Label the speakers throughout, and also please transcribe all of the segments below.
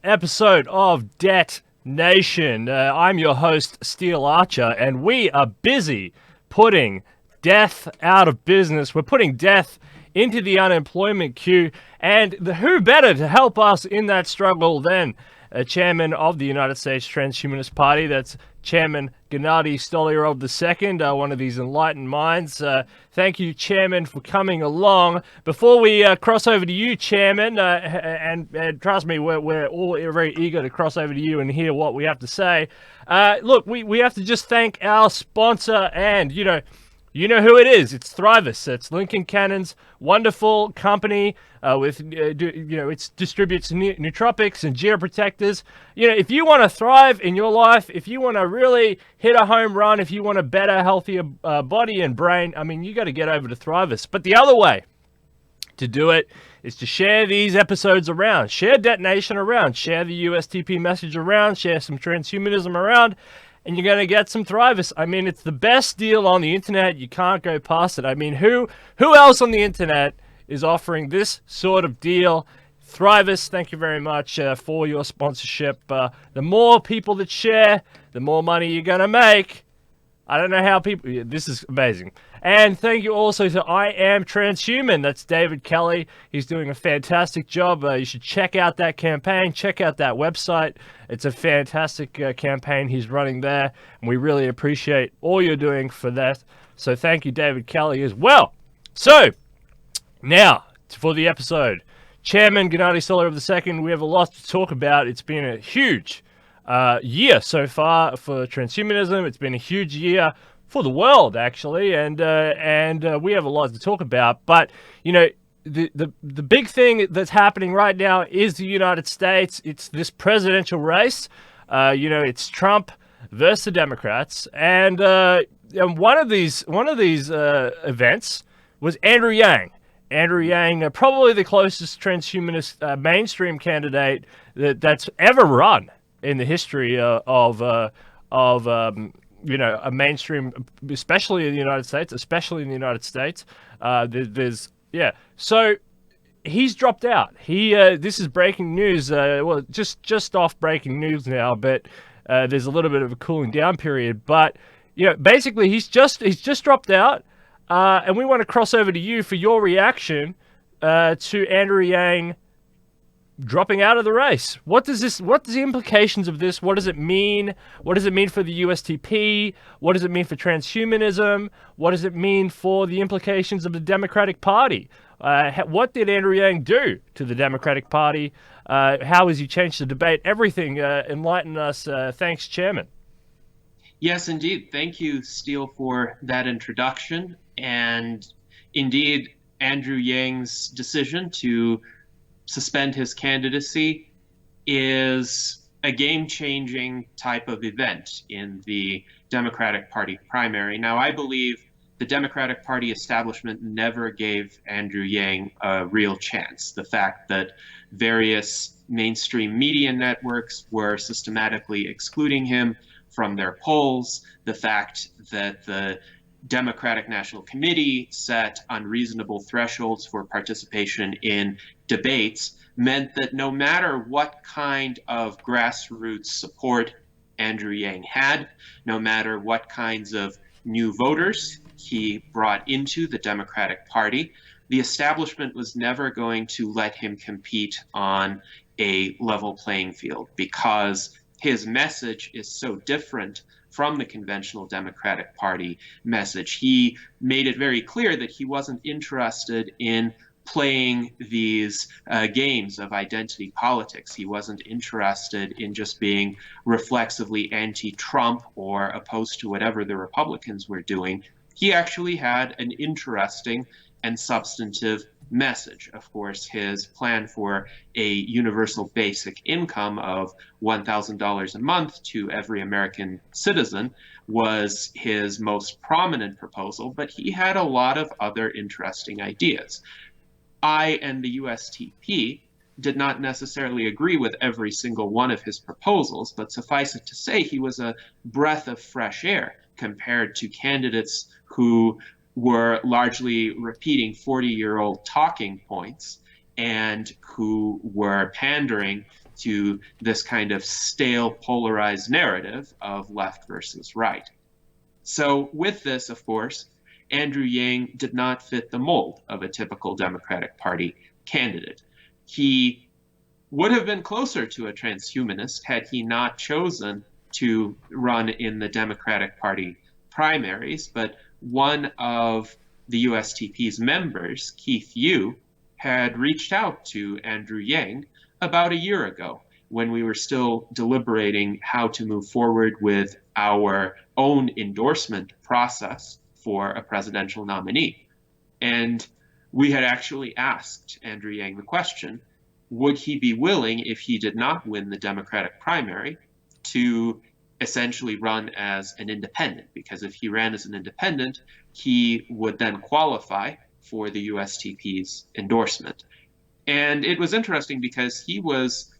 Speaker 1: episode of Debt Nation. I'm your host, Steel Archer, and we are busy putting death out of business. We're putting death into the unemployment queue, and who better to help us in that struggle than Chairman of the United States Transhumanist-Party, that's Chairman Gennady Stolyarov II, one of these enlightened minds. Thank you, Chairman, for coming along. Before we cross over to you, Chairman, and trust me, we're all very eager to cross over to you and hear what we have to say. Look, we have to just thank our sponsor, and, you know who it is. It's Thrivous. It's Lincoln Cannon's wonderful company it distributes nootropics and geoprotectors. If you want to thrive in your life, if you want to really hit a home run, if you want a better, healthier body and brain, you got to get over to Thrivous. But the other way to do it is to share these episodes around. Share Debt Nation around. Share the Ustp message around. Share some transhumanism around. And you're going to get some Thrivous. It's the best deal on the internet. You can't go past it. Who else on the internet is offering this sort of deal? Thrivous, thank you very much for your sponsorship. The more people that share, the more money you're going to make. I don't know how people... This is amazing. And thank you also to I Am Transhuman. That's David Kelly. He's doing a fantastic job. You should check out that campaign. Check out that website. It's a fantastic campaign he's running there. And we really appreciate all you're doing for that. So thank you, David Kelly, as well. So, now, for the episode. Chairman Gennady Stolyarov II, we have a lot to talk about. It's been a huge year so far for transhumanism. It's been a huge year for the world, actually, and we have a lot to talk about. But the big thing that's happening right now is the United States. It's this presidential race. It's Trump versus the Democrats, and one of these events was Andrew Yang. Andrew Yang, probably the closest transhumanist mainstream candidate that's ever run in the history of a mainstream, especially in the United States. So he's dropped out. This is breaking news. Just off breaking news now, but there's a little bit of a cooling down period. But basically he's just dropped out, and we want to cross over to you for your reaction to Andrew Yang dropping out of the race. What is the implications of this? What does it mean? What does it mean for the USTP? What does it mean for transhumanism? What does it mean for the implications of the Democratic Party? What did Andrew Yang do to the Democratic Party? How has he changed the debate? Everything. Enlighten us. Thanks, Chairman.
Speaker 2: Yes, indeed. Thank you, Steele, for that introduction. And indeed, Andrew Yang's decision to suspend his candidacy is a game-changing type of event in the Democratic Party primary. Now, I believe the Democratic Party establishment never gave Andrew Yang a real chance. The fact that various mainstream media networks were systematically excluding him from their polls, the fact that the Democratic National Committee set unreasonable thresholds for participation in debates meant that no matter what kind of grassroots support Andrew Yang had, no matter what kinds of new voters he brought into the Democratic Party, the establishment was never going to let him compete on a level playing field because his message is so different from the conventional Democratic Party message. He made it very clear that he wasn't interested in playing these games of identity politics. He wasn't interested in just being reflexively anti-Trump or opposed to whatever the Republicans were doing. He actually had an interesting and substantive message. Of course, his plan for a universal basic income of $1,000 a month to every American citizen was his most prominent proposal, but he had a lot of other interesting ideas. I and the USTP did not necessarily agree with every single one of his proposals, but suffice it to say he was a breath of fresh air compared to candidates who were largely repeating 40-year-old talking points and who were pandering to this kind of stale, polarized narrative of left versus right. So with this, of course, Andrew Yang did not fit the mold of a typical Democratic Party candidate. He would have been closer to a transhumanist had he not chosen to run in the Democratic Party primaries, but one of the USTP's members, Keith Yu, had reached out to Andrew Yang about a year ago when we were still deliberating how to move forward with our own endorsement process for a presidential nominee. And we had actually asked Andrew Yang the question, would he be willing, if he did not win the Democratic primary, to essentially run as an independent? Because if he ran as an independent, he would then qualify for the USTP's endorsement. And it was interesting because he was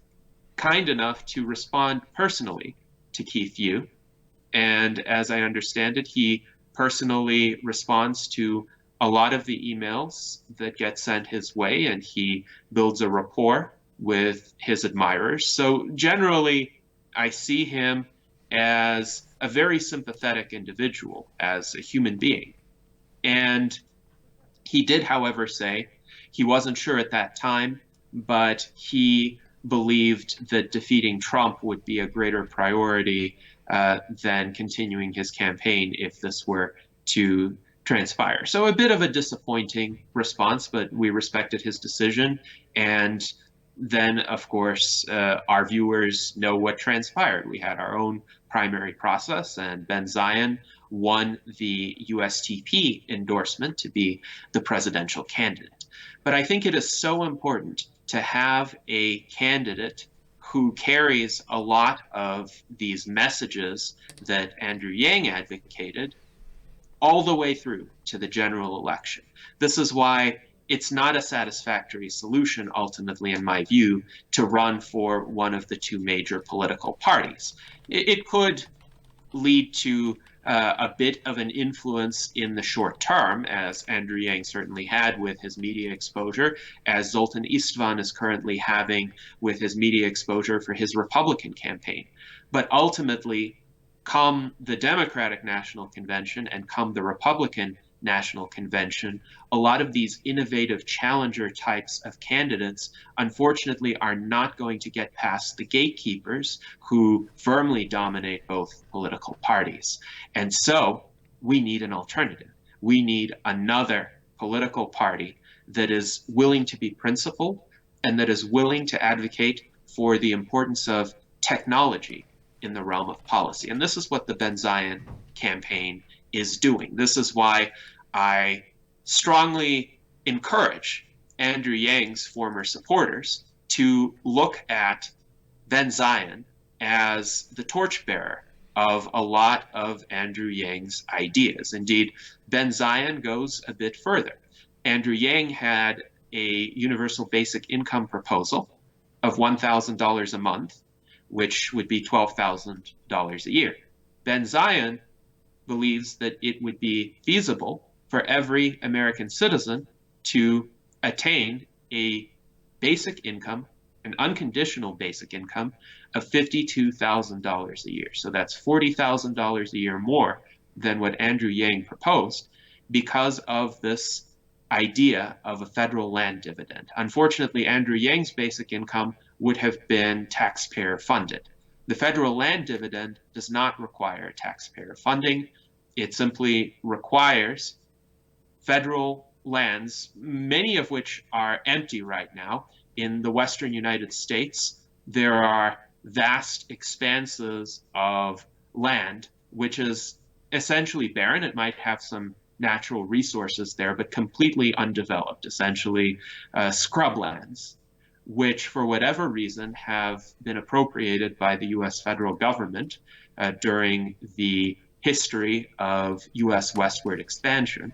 Speaker 2: kind enough to respond personally to Keith Yu. And as I understand it, he personally responds to a lot of the emails that get sent his way, and he builds a rapport with his admirers. So generally, I see him as a very sympathetic individual, as a human being. And he did, however, say he wasn't sure at that time, but he believed that defeating Trump would be a greater priority than continuing his campaign if this were to transpire. So a bit of a disappointing response, but we respected his decision. And then, of course, our viewers know what transpired. We had our own primary process, and Ben Zion won the USTP endorsement to be the presidential candidate. But I think it is so important to have a candidate who carries a lot of these messages that Andrew Yang advocated all the way through to the general election. This is why it's not a satisfactory solution, ultimately, in my view, to run for one of the two major political parties. It could lead to a bit of an influence in the short term, as Andrew Yang certainly had with his media exposure, as Zoltan Istvan is currently having with his media exposure for his Republican campaign. But ultimately, come the Democratic National Convention and come the Republican National Convention, a lot of these innovative challenger types of candidates, unfortunately, are not going to get past the gatekeepers who firmly dominate both political parties. And so we need an alternative. We need another political party that is willing to be principled and that is willing to advocate for the importance of technology in the realm of policy. And this is what the Ben Zion campaign is doing. This is why I strongly encourage Andrew Yang's former supporters to look at Ben Zion as the torchbearer of a lot of Andrew Yang's ideas. Indeed, Ben Zion goes a bit further. Andrew Yang had a universal basic income proposal of $1,000 a month, which would be $12,000 a year. Ben Zion believes that it would be feasible for every American citizen to attain a basic income, an unconditional basic income of $52,000 a year. So that's $40,000 a year more than what Andrew Yang proposed because of this idea of a federal land dividend. Unfortunately, Andrew Yang's basic income would have been taxpayer funded. The federal land dividend does not require taxpayer funding. It simply requires federal lands, many of which are empty right now. In the Western United States, there are vast expanses of land, which is essentially barren. It might have some natural resources there, but completely undeveloped, essentially scrublands, which for whatever reason have been appropriated by the US federal government during the history of US westward expansion.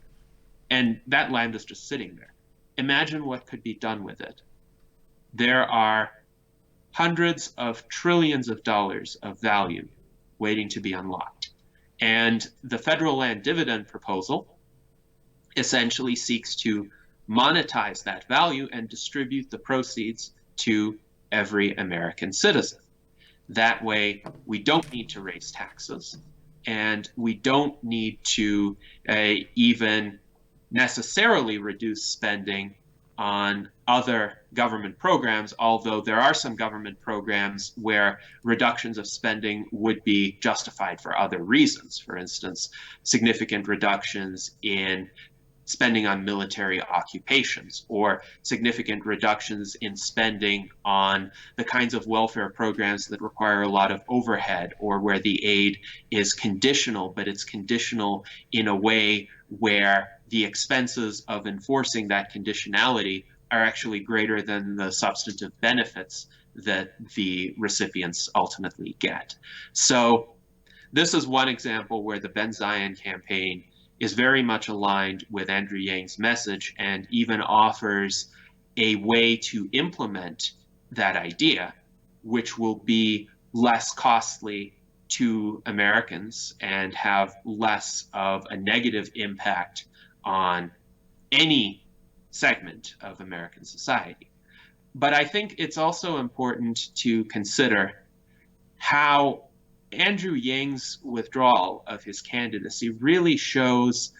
Speaker 2: And that land is just sitting there. Imagine what could be done with it. There are hundreds of trillions of dollars of value waiting to be unlocked. And the federal land dividend proposal essentially seeks to monetize that value and distribute the proceeds to every American citizen. That way, we don't need to raise taxes, and we don't need to even necessarily reduce spending on other government programs, although there are some government programs where reductions of spending would be justified for other reasons. For instance, significant reductions in spending on military occupations, or significant reductions in spending on the kinds of welfare programs that require a lot of overhead, or where the aid is conditional, but it's conditional in a way where the expenses of enforcing that conditionality are actually greater than the substantive benefits that the recipients ultimately get. So this is one example where the Ben Zion campaign is very much aligned with Andrew Yang's message, and even offers a way to implement that idea, which will be less costly to Americans and have less of a negative impact on any segment of American society. But I think it's also important to consider how Andrew Yang's withdrawal of his candidacy really shows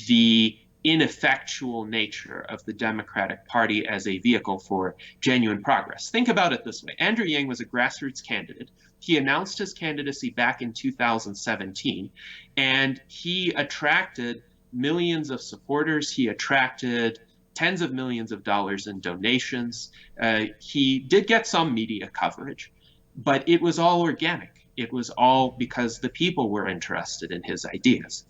Speaker 2: the ineffectual nature of the Democratic Party as a vehicle for genuine progress. Think about it this way. Andrew Yang was a grassroots candidate. He announced his candidacy back in 2017, and he attracted millions of supporters. He attracted tens of millions of dollars in donations. He did get some media coverage, but it was all organic. It was all because the people were interested in his ideas.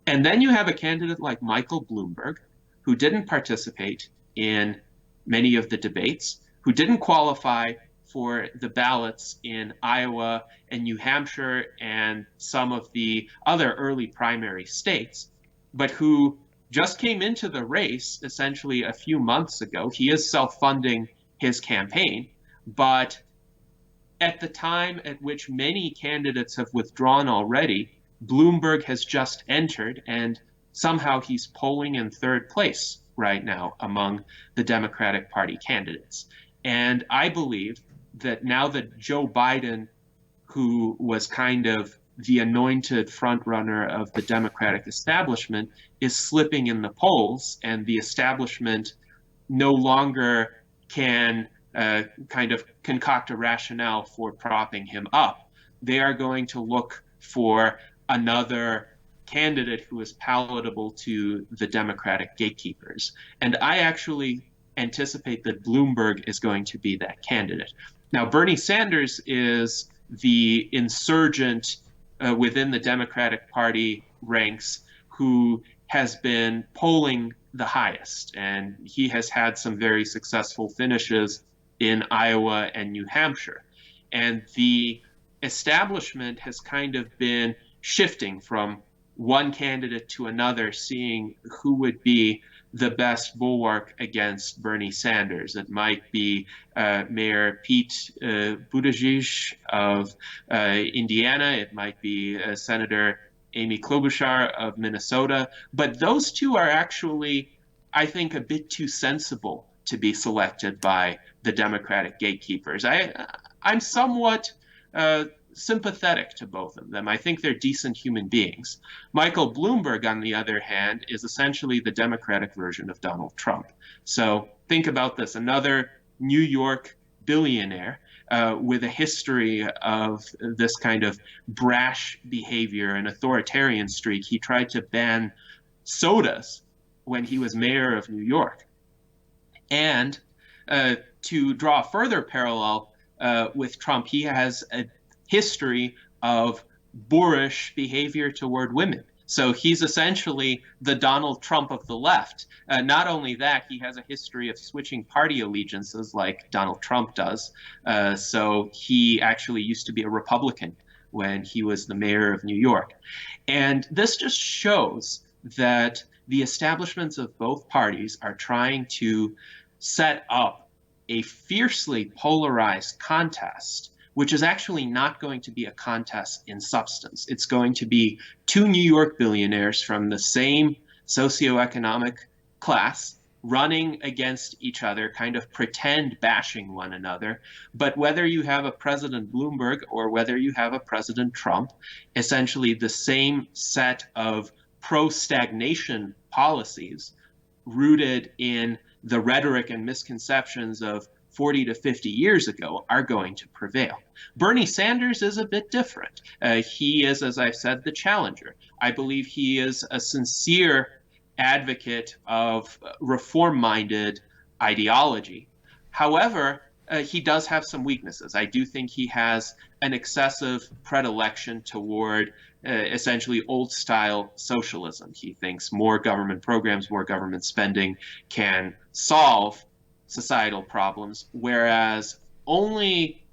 Speaker 2: And then you have a candidate like Michael Bloomberg, who didn't participate in many of the debates, who didn't qualify for the ballots in Iowa and New Hampshire and some of the other early primary states, but who just came into the race essentially a few months ago. He is self-funding his campaign, but at the time at which many candidates have withdrawn already, Bloomberg has just entered, and somehow he's polling in third place right now among the Democratic Party candidates. And I believe that now that Joe Biden, who was kind of the anointed frontrunner of the Democratic establishment, is slipping in the polls, and the establishment no longer can kind of concoct a rationale for propping him up, they are going to look for another candidate who is palatable to the Democratic gatekeepers. And I actually anticipate that Bloomberg is going to be that candidate. Now, Bernie Sanders is the insurgent within the Democratic Party ranks who has been polling the highest, and he has had some very successful finishes in Iowa and New Hampshire. And the establishment has kind of been shifting from one candidate to another, seeing who would be the best bulwark against Bernie Sanders. It might be Mayor Pete Buttigieg of Indiana. It might be Senator Amy Klobuchar of Minnesota. But those two are actually, I think, a bit too sensible to be selected by the Democratic gatekeepers. I'm somewhat sympathetic to both of them. I think they're decent human beings. Michael Bloomberg, on the other hand, is essentially the Democratic version of Donald Trump. So think about this: another New York billionaire with a history of this kind of brash behavior and authoritarian streak. He tried to ban sodas when he was mayor of New York. And to draw a further parallel with Trump, he has a history of boorish behavior toward women. So he's essentially the Donald Trump of the left. Not only that, he has a history of switching party allegiances like Donald Trump does. So he actually used to be a Republican when he was the mayor of New York. And this just shows that the establishments of both parties are trying to set up a fiercely polarized contest, which is actually not going to be a contest in substance. It's going to be two New York billionaires from the same socioeconomic class running against each other, kind of pretend bashing one another. But whether you have a President Bloomberg or whether you have a President Trump, essentially the same set of pro-stagnation policies rooted in the rhetoric and misconceptions of 40 to 50 years ago are going to prevail. Bernie Sanders is a bit different. He is, as I've said, the challenger. I believe he is a sincere advocate of reform-minded ideology. However, he does have some weaknesses. I do think he has an excessive predilection toward essentially old-style socialism. He thinks more government programs, more government spending can solve societal problems, whereas only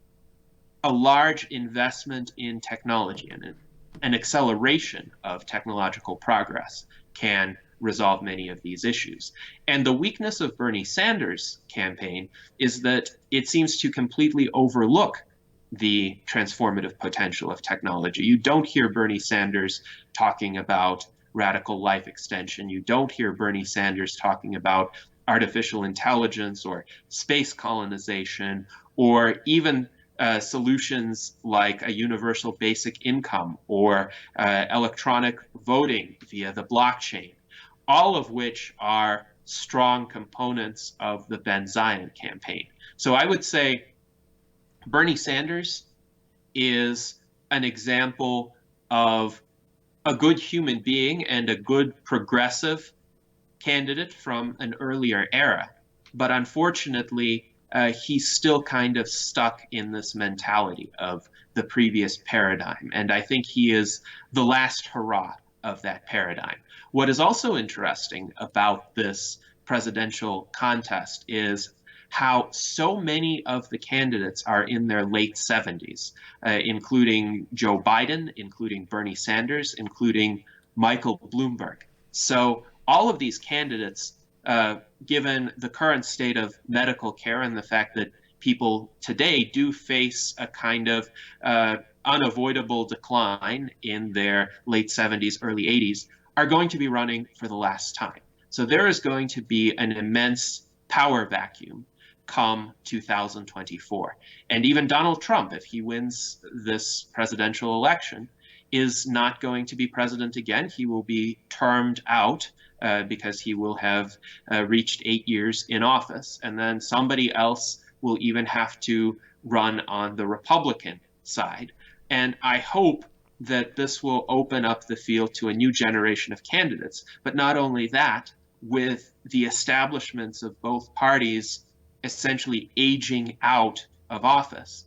Speaker 2: a large investment in technology and an acceleration of technological progress can resolve many of these issues. And the weakness of Bernie Sanders' campaign is that it seems to completely overlook the transformative potential of technology. You don't hear Bernie Sanders talking about radical life extension. You don't hear Bernie Sanders talking about artificial intelligence or space colonization, or even solutions like a universal basic income or electronic voting via the blockchain, all of which are strong components of the Ben Zion campaign. So I would say Bernie Sanders is an example of a good human being and a good progressive candidate from an earlier era. But unfortunately, he's still kind of stuck in this mentality of the previous paradigm. And I think he is the last hurrah of that paradigm. What is also interesting about this presidential contest is how so many of the candidates are in their late 70s, including Joe Biden, including Bernie Sanders, including Michael Bloomberg. So all of these candidates, given the current state of medical care and the fact that people today do face a kind of unavoidable decline in their late 70s, early 80s, are going to be running for the last time. So there is going to be an immense power vacuum come 2024. And even Donald Trump, if he wins this presidential election, is not going to be president again. He will be termed out because he will have reached 8 years in office. And then somebody else will even have to run on the Republican side. And I hope that this will open up the field to a new generation of candidates. But not only that, with the establishments of both parties essentially aging out of office,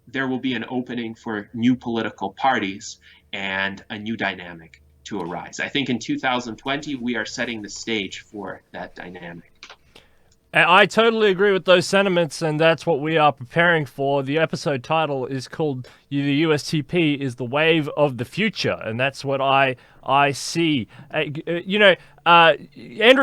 Speaker 2: there will be an opening for new political parties and a new dynamic to arise. I think in 2020, we are setting the stage for that dynamic.
Speaker 1: I totally agree with those sentiments, and that's what we are preparing for. The episode title is called "The USTP is the Wave of the Future," and that's what I see. Andrew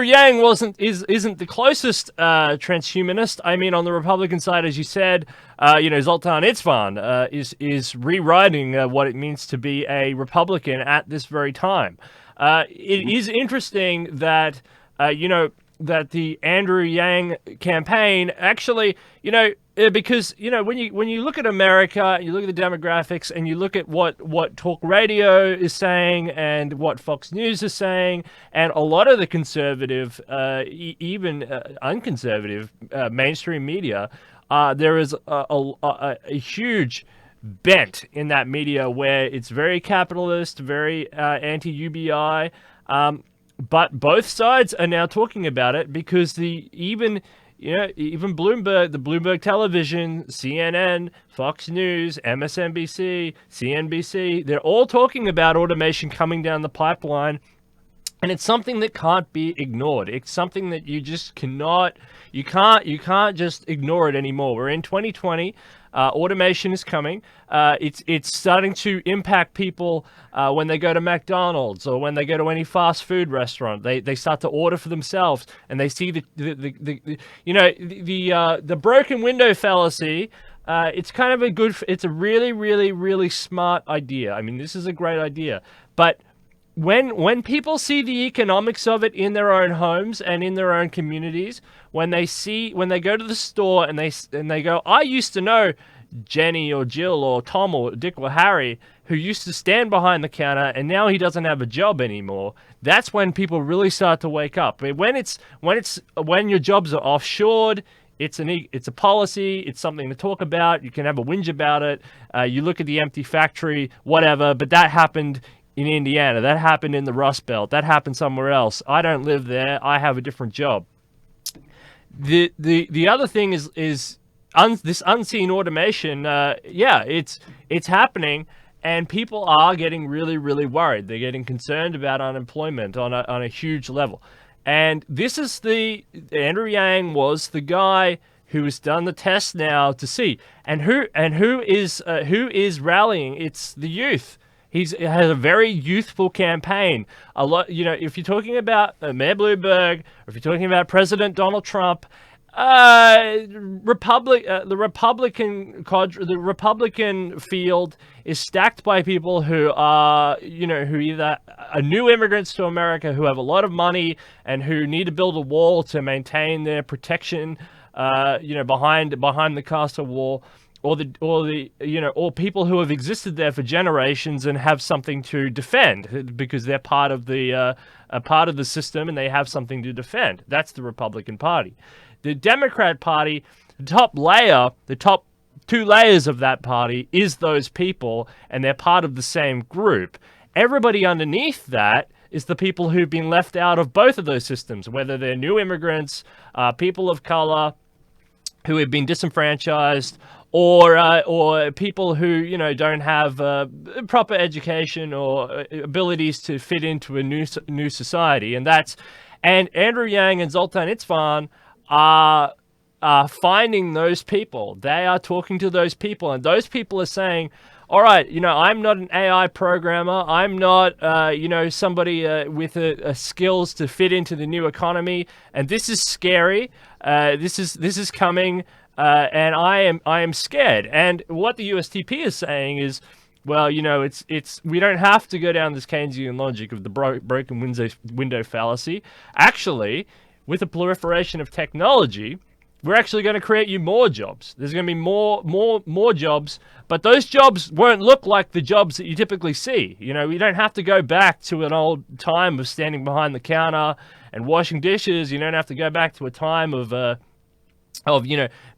Speaker 1: Yang isn't the closest transhumanist. I mean, on the Republican side, as you said, Zoltan Itzvan is rewriting what it means to be a Republican at this very time. It is interesting that that the Andrew Yang campaign actually, because when you look at America, you look at the demographics, and you look at what talk radio is saying and what Fox News is saying, and a lot of the conservative, even unconservative mainstream media, there is a huge bent in that media where it's very capitalist, very anti-UBI. But both sides are now talking about it because even Bloomberg, the Bloomberg Television, CNN, Fox News, MSNBC, CNBC, they're all talking about automation coming down the pipeline. And it's something that can't be ignored. It's something that you just cannot, you can't just ignore it anymore. We're in 2020. Automation is coming. It's starting to impact people when they go to McDonald's or when they go to any fast food restaurant. They start to order for themselves, and they see the broken window fallacy. It's kind of it's a really, really, really smart idea. I mean, this is a great idea, but when people see the economics of it in their own homes and in their own communities, when they go to the store and they go, I used to know Jenny or Jill or Tom or Dick or Harry who used to stand behind the counter and now he doesn't have a job anymore. That's when people really start to wake up. I mean, when your jobs are offshored, it's a policy. It's something to talk about. You can have a whinge about it. You look at the empty factory, whatever. But that happened in Indiana. That happened in the Rust Belt. That happened somewhere else. I don't live there. I have a different job. The other thing is this unseen automation. It's happening, and people are getting really, really worried. They're getting concerned about unemployment on a huge level. And this is Andrew Yang was the guy who has done the test now to see, and who is rallying. It's the youth. He has a very youthful campaign. A lot, if you're talking about Mayor Bloomberg, or if you're talking about President Donald Trump, the Republican field is stacked by people who are, who either are new immigrants to America, who have a lot of money and who need to build a wall to maintain their protection, behind the castle wall, or people who have existed there for generations and have something to defend because they're part of the system and they have something to defend. That's the Republican Party. The Democrat Party, the top two layers of that party is those people, and they're part of the same group. Everybody underneath that is the people who've been left out of both of those systems, whether they're new immigrants, people of color who have been disenfranchised, or people who don't have proper education or abilities to fit into a new society. And Andrew Yang and Zoltan Istvan are finding those people. They are talking to those people, and those people are saying, all right, I'm not an AI programmer. I'm not, somebody with skills to fit into the new economy, and this is scary. This is coming, and I am scared. And what the USTP is saying is, well, it's we don't have to go down this Keynesian logic of the broken window fallacy. Actually, with the proliferation of technology, we're actually going to create you more jobs. There's going to be more jobs, but those jobs won't look like the jobs that you typically see. You don't have to go back to an old time of standing behind the counter and washing dishes. You don't have to go back to a time of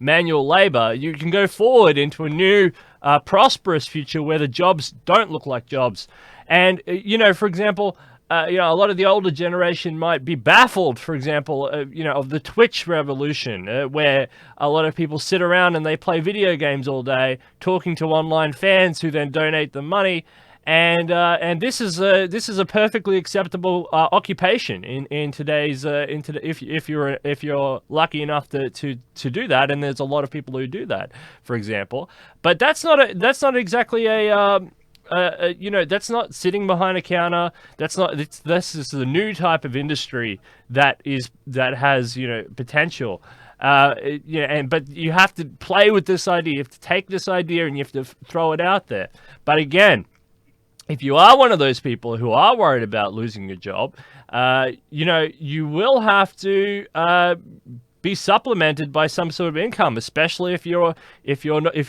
Speaker 1: manual labor. You can go forward into a new prosperous future where the jobs don't look like jobs. And for example, a lot of the older generation might be baffled, for example, of the Twitch revolution, where a lot of people sit around and they play video games all day, talking to online fans who then donate them money, and this is a perfectly acceptable occupation in today's if you're lucky enough to do that, and there's a lot of people who do that, for example. But that's not exactly that's not sitting behind a counter. This is a new type of industry that has potential. But you have to play with this idea. You have to take this idea and you have to throw it out there. But again, if you are one of those people who are worried about losing your job, you will have to be supplemented by some sort of income, especially if you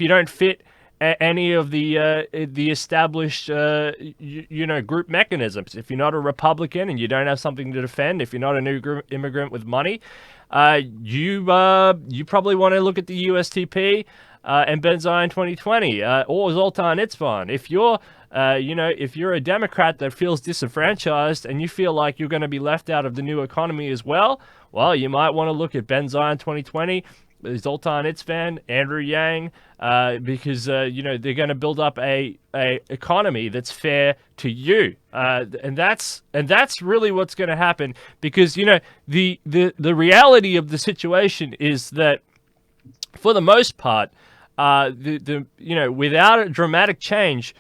Speaker 1: don't fit any of the established group mechanisms. If you're not a Republican and you don't have something to defend, if you're not a new immigrant with money, you probably want to look at the USTP and Benzion 2020 or Zoltan Istvan. If you're a Democrat that feels disenfranchised and you feel like you're going to be left out of the new economy as well, you might want to look at Benzion 2020. Zoltan Istvan, Andrew Yang, because they're going to build up a economy that's fair to you, and that's really what's going to happen. Because the reality of the situation is that for the most part, without a dramatic change,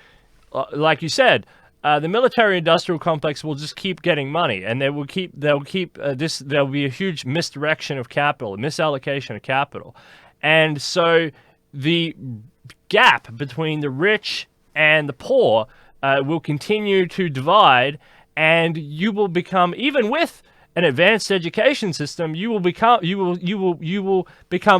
Speaker 1: like you said, the military-industrial complex will just keep getting money, and there'll be a huge misdirection of capital, a misallocation of capital. And so the gap between the rich and the poor will continue to divide, and you will become, even with an advanced education system, you will become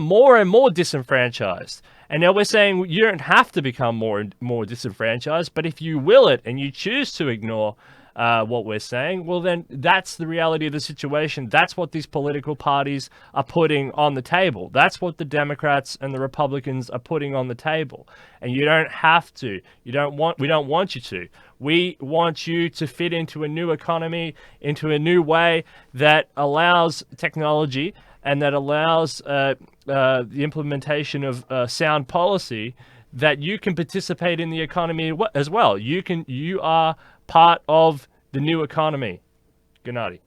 Speaker 1: more and more disenfranchised. And now we're saying you don't have to become more and more disenfranchised, but if you will it and you choose to ignore what we're saying, well, then that's the reality of the situation. That's what these political parties are putting on the table. That's what the Democrats and the Republicans are putting on the table. And you don't have to. We don't want you to. We want you to fit into a new economy, into a new way that allows technology and that allows the implementation of sound policy, that you can participate in the economy as well. You are part of the new economy. Gennady.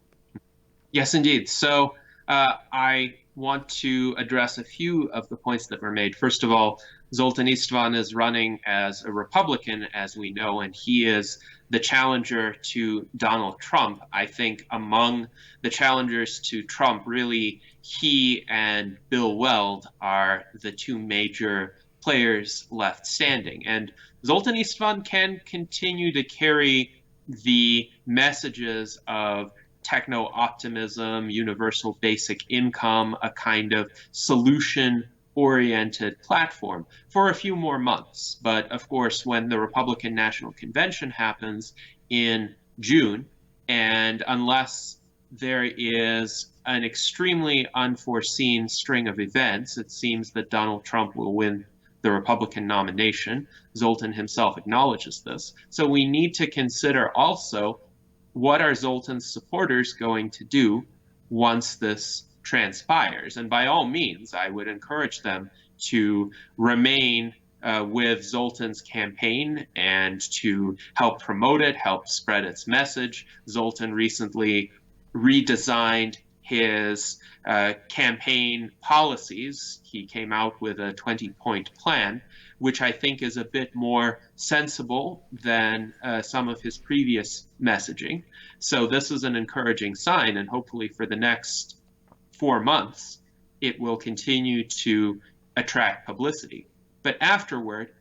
Speaker 2: Yes, indeed. So I want to address a few of the points that were made. First of all, Zoltan Istvan is running as a Republican, as we know, and he is the challenger to Donald Trump. I think among the challengers to Trump, really, he and Bill Weld are the two major players left standing. And Zoltan Istvan can continue to carry the messages of techno-optimism, universal basic income, a kind of solution-oriented platform for a few more months. But of course, when the Republican National Convention happens in June, and unless there is an extremely unforeseen string of events, it seems that Donald Trump will win the Republican nomination. Zoltan himself acknowledges this. So we need to consider also, what are Zoltan's supporters going to do once this transpires? And by all means, I would encourage them to remain with Zoltan's campaign and to help promote it, help spread its message. Zoltan recently redesigned his campaign policies. He came out with a 20-point plan, which I think is a bit more sensible than some of his previous messaging. So this is an encouraging sign, and hopefully for the next 4 months, it will continue to attract publicity. But afterward,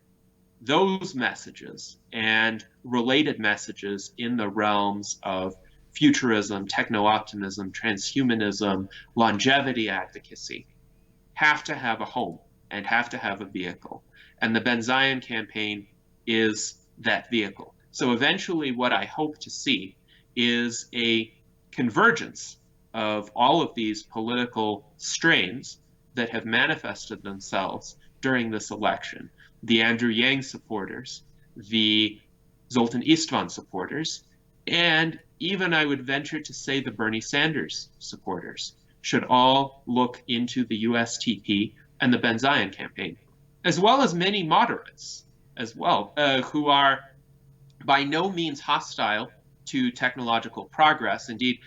Speaker 2: those messages and related messages in the realms of futurism, techno-optimism, transhumanism, longevity advocacy have to have a home and have to have a vehicle. And the Ben Zion campaign is that vehicle. So eventually what I hope to see is a convergence of all of these political strains that have manifested themselves during this election. The Andrew Yang supporters, the Zoltan Istvan supporters, and even I would venture to say the Bernie Sanders supporters should all look into the USTP and the Ben Zion campaign, as well as many moderates as well, who are by no means hostile to technological progress. Indeed,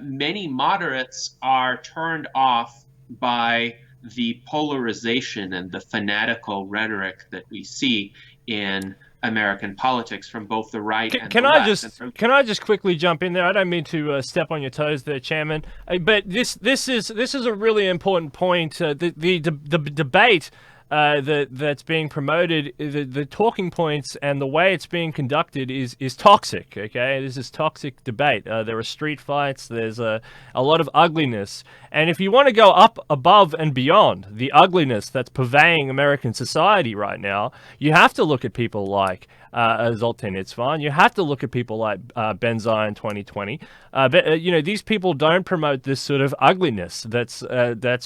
Speaker 2: many moderates are turned off by the polarization and the fanatical rhetoric that we see in American politics from both the right and the left.
Speaker 1: Can I just quickly jump in there? I don't mean to step on your toes there, Chairman, but this is a really important point. The debate that's being promoted, the talking points and the way it's being conducted is toxic. Okay, this is toxic debate. There are street fights. There's a lot of ugliness, and if you want to go up above and beyond the ugliness that's pervading American society right now, you have to look at people like Zoltan Istvan. You have to look at people like Ben Zion 2020. But these people don't promote this sort of ugliness that's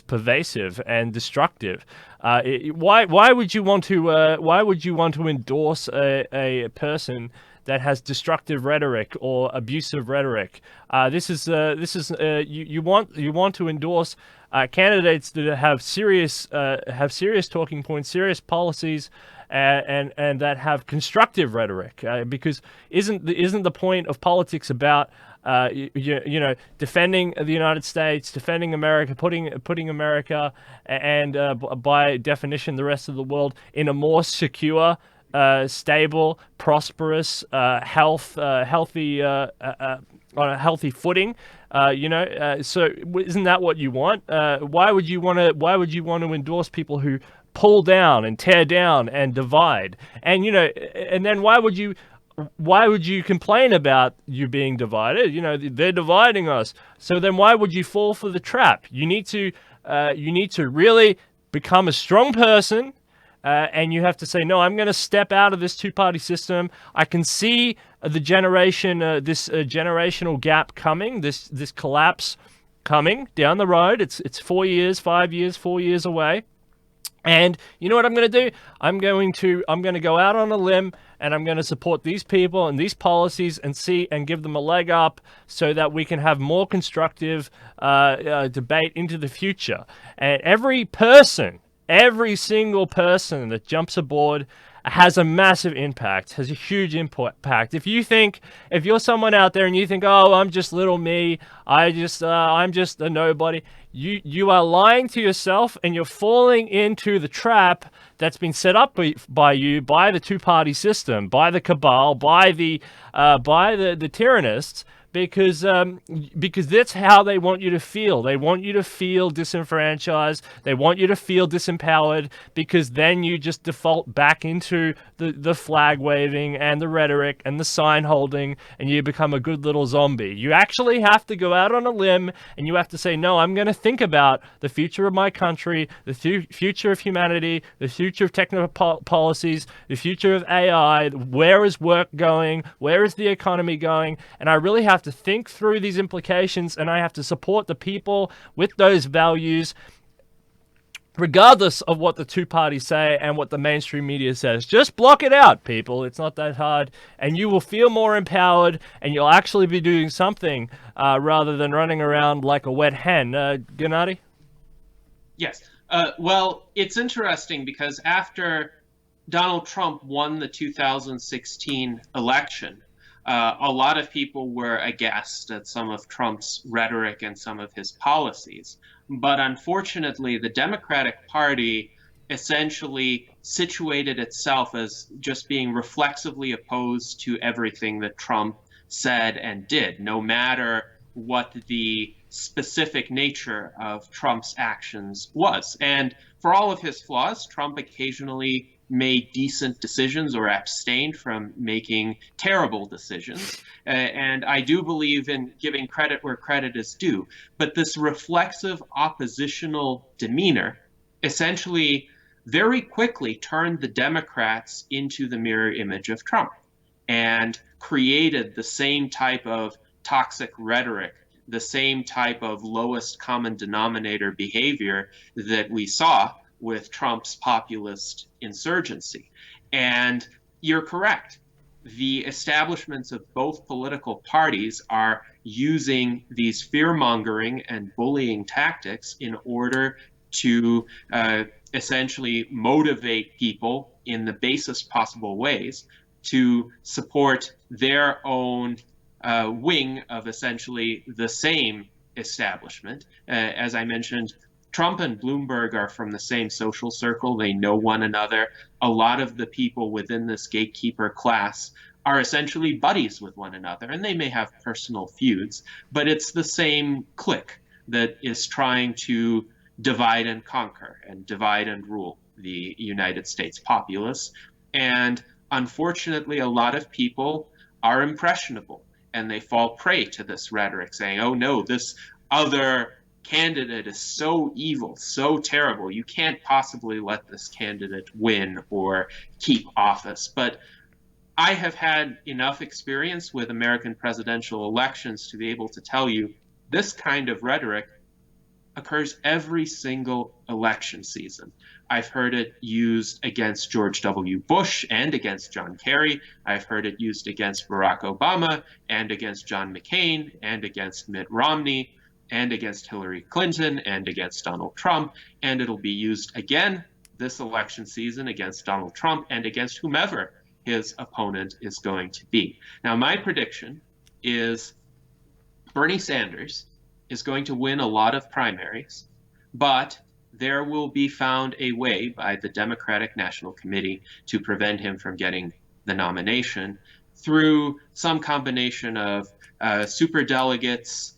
Speaker 1: pervasive and destructive. Why would you want to endorse a person that has destructive rhetoric or abusive rhetoric? You want to endorse candidates that have serious talking points, serious policies, and that have constructive rhetoric. Because isn't the point of politics about defending the United States, defending America, putting America and by definition the rest of the world in a more secure, stable, prosperous, healthy on a healthy footing? So isn't that what you want? Why would you want to endorse people who pull down and tear down and divide? And and then why would you why would you complain about you being divided? You know, they're dividing us. So then why would you fall for the trap? You need to really become a strong person. And you have to say, no, I'm going to step out of this two-party system. I can see this generational gap coming, this collapse coming down the road. It's 4 years, 5 years, 4 years away. And you know what I'm going to do? I'm going to go out on a limb and I'm going to support these people and these policies and see and give them a leg up so that we can have more constructive debate into the future. And every single person that jumps aboard has a massive impact, has a huge impact. If you're someone out there and you think, oh, I'm just little me, I'm just a nobody, you are lying to yourself and you're falling into the trap that's been set up by the two-party system, by the cabal, by the tyrannists, because that's how they want you to feel. They want you to feel disenfranchised. They want you to feel disempowered, because then you just default back into the flag waving and the rhetoric and the sign holding, and you become a good little zombie. You actually have to go out on a limb and you have to say, no, I'm going to think about the future of my country, the future of humanity, the future of technical policies, the future of AI. Where is work going? Where is the economy going? And I really have to think through these implications, and I have to support the people with those values, regardless of what the two parties say and what the mainstream media says. Just block it out, people. It's not that hard, and you will feel more empowered, and you'll actually be doing something rather than running around like a wet hen. Gennady?
Speaker 2: Yes. Well, it's interesting because after Donald Trump won the 2016 election, a lot of people were aghast at some of Trump's rhetoric and some of his policies. But unfortunately, the Democratic Party essentially situated itself as just being reflexively opposed to everything that Trump said and did, no matter what the specific nature of Trump's actions was. And for all of his flaws, Trump occasionally made decent decisions or abstained from making terrible decisions. And I do believe in giving credit where credit is due. But this reflexive oppositional demeanor essentially very quickly turned the Democrats into the mirror image of Trump and created the same type of toxic rhetoric, the same type of lowest common denominator behavior that we saw with Trump's populist insurgency. And you're correct. The establishments of both political parties are using these fear-mongering and bullying tactics in order to essentially motivate people in the basest possible ways to support their own wing of essentially the same establishment. As I mentioned, Trump and Bloomberg are from the same social circle. They know one another. A lot of the people within this gatekeeper class are essentially buddies with one another, and they may have personal feuds, but it's the same clique that is trying to divide and conquer and divide and rule the United States populace. And unfortunately, a lot of people are impressionable, and they fall prey to this rhetoric saying, oh no, this other candidate is so evil, so terrible. You can't possibly let this candidate win or keep office. But I have had enough experience with American presidential elections to be able to tell you this kind of rhetoric occurs every single election season. I've heard it used against George W. Bush and against John Kerry. I've heard it used against Barack Obama and against John McCain and against Mitt Romney and against Hillary Clinton and against Donald Trump. And it'll be used again this election season against Donald Trump and against whomever his opponent is going to be. Now, my prediction is Bernie Sanders is going to win a lot of primaries, but there will be found a way by the Democratic National Committee to prevent him from getting the nomination through some combination of superdelegates,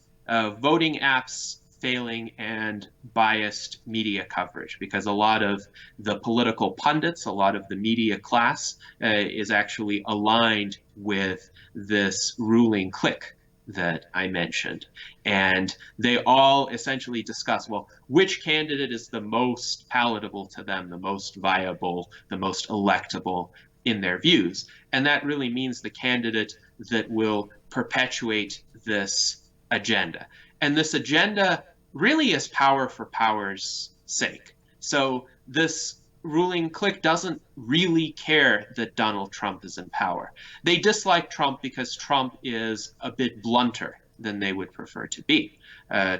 Speaker 2: voting apps, failing and biased media coverage, because a lot of the political pundits, a lot of the media class is actually aligned with this ruling clique that I mentioned. And they all essentially discuss, well, which candidate is the most palatable to them, the most viable, the most electable in their views. And that really means the candidate that will perpetuate this agenda. And this agenda really is power for power's sake. So this ruling clique doesn't really care that Donald Trump is in power. They dislike Trump because Trump is a bit blunter than they would prefer to be.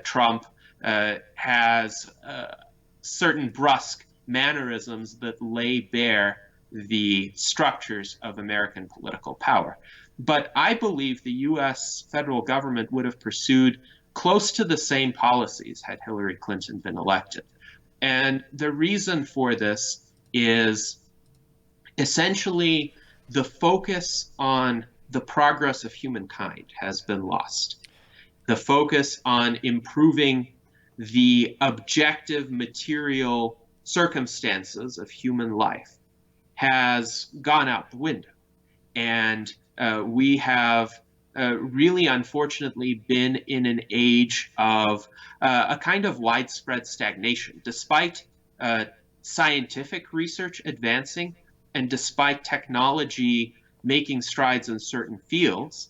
Speaker 2: Trump has certain brusque mannerisms that lay bare the structures of American political power. But I believe the US federal government would have pursued close to the same policies had Hillary Clinton been elected. And the reason for this is essentially the focus on the progress of humankind has been lost. The focus on improving the objective material circumstances of human life has gone out the window. And we have really, unfortunately, been in an age of a kind of widespread stagnation. Despite scientific research advancing and despite technology making strides in certain fields,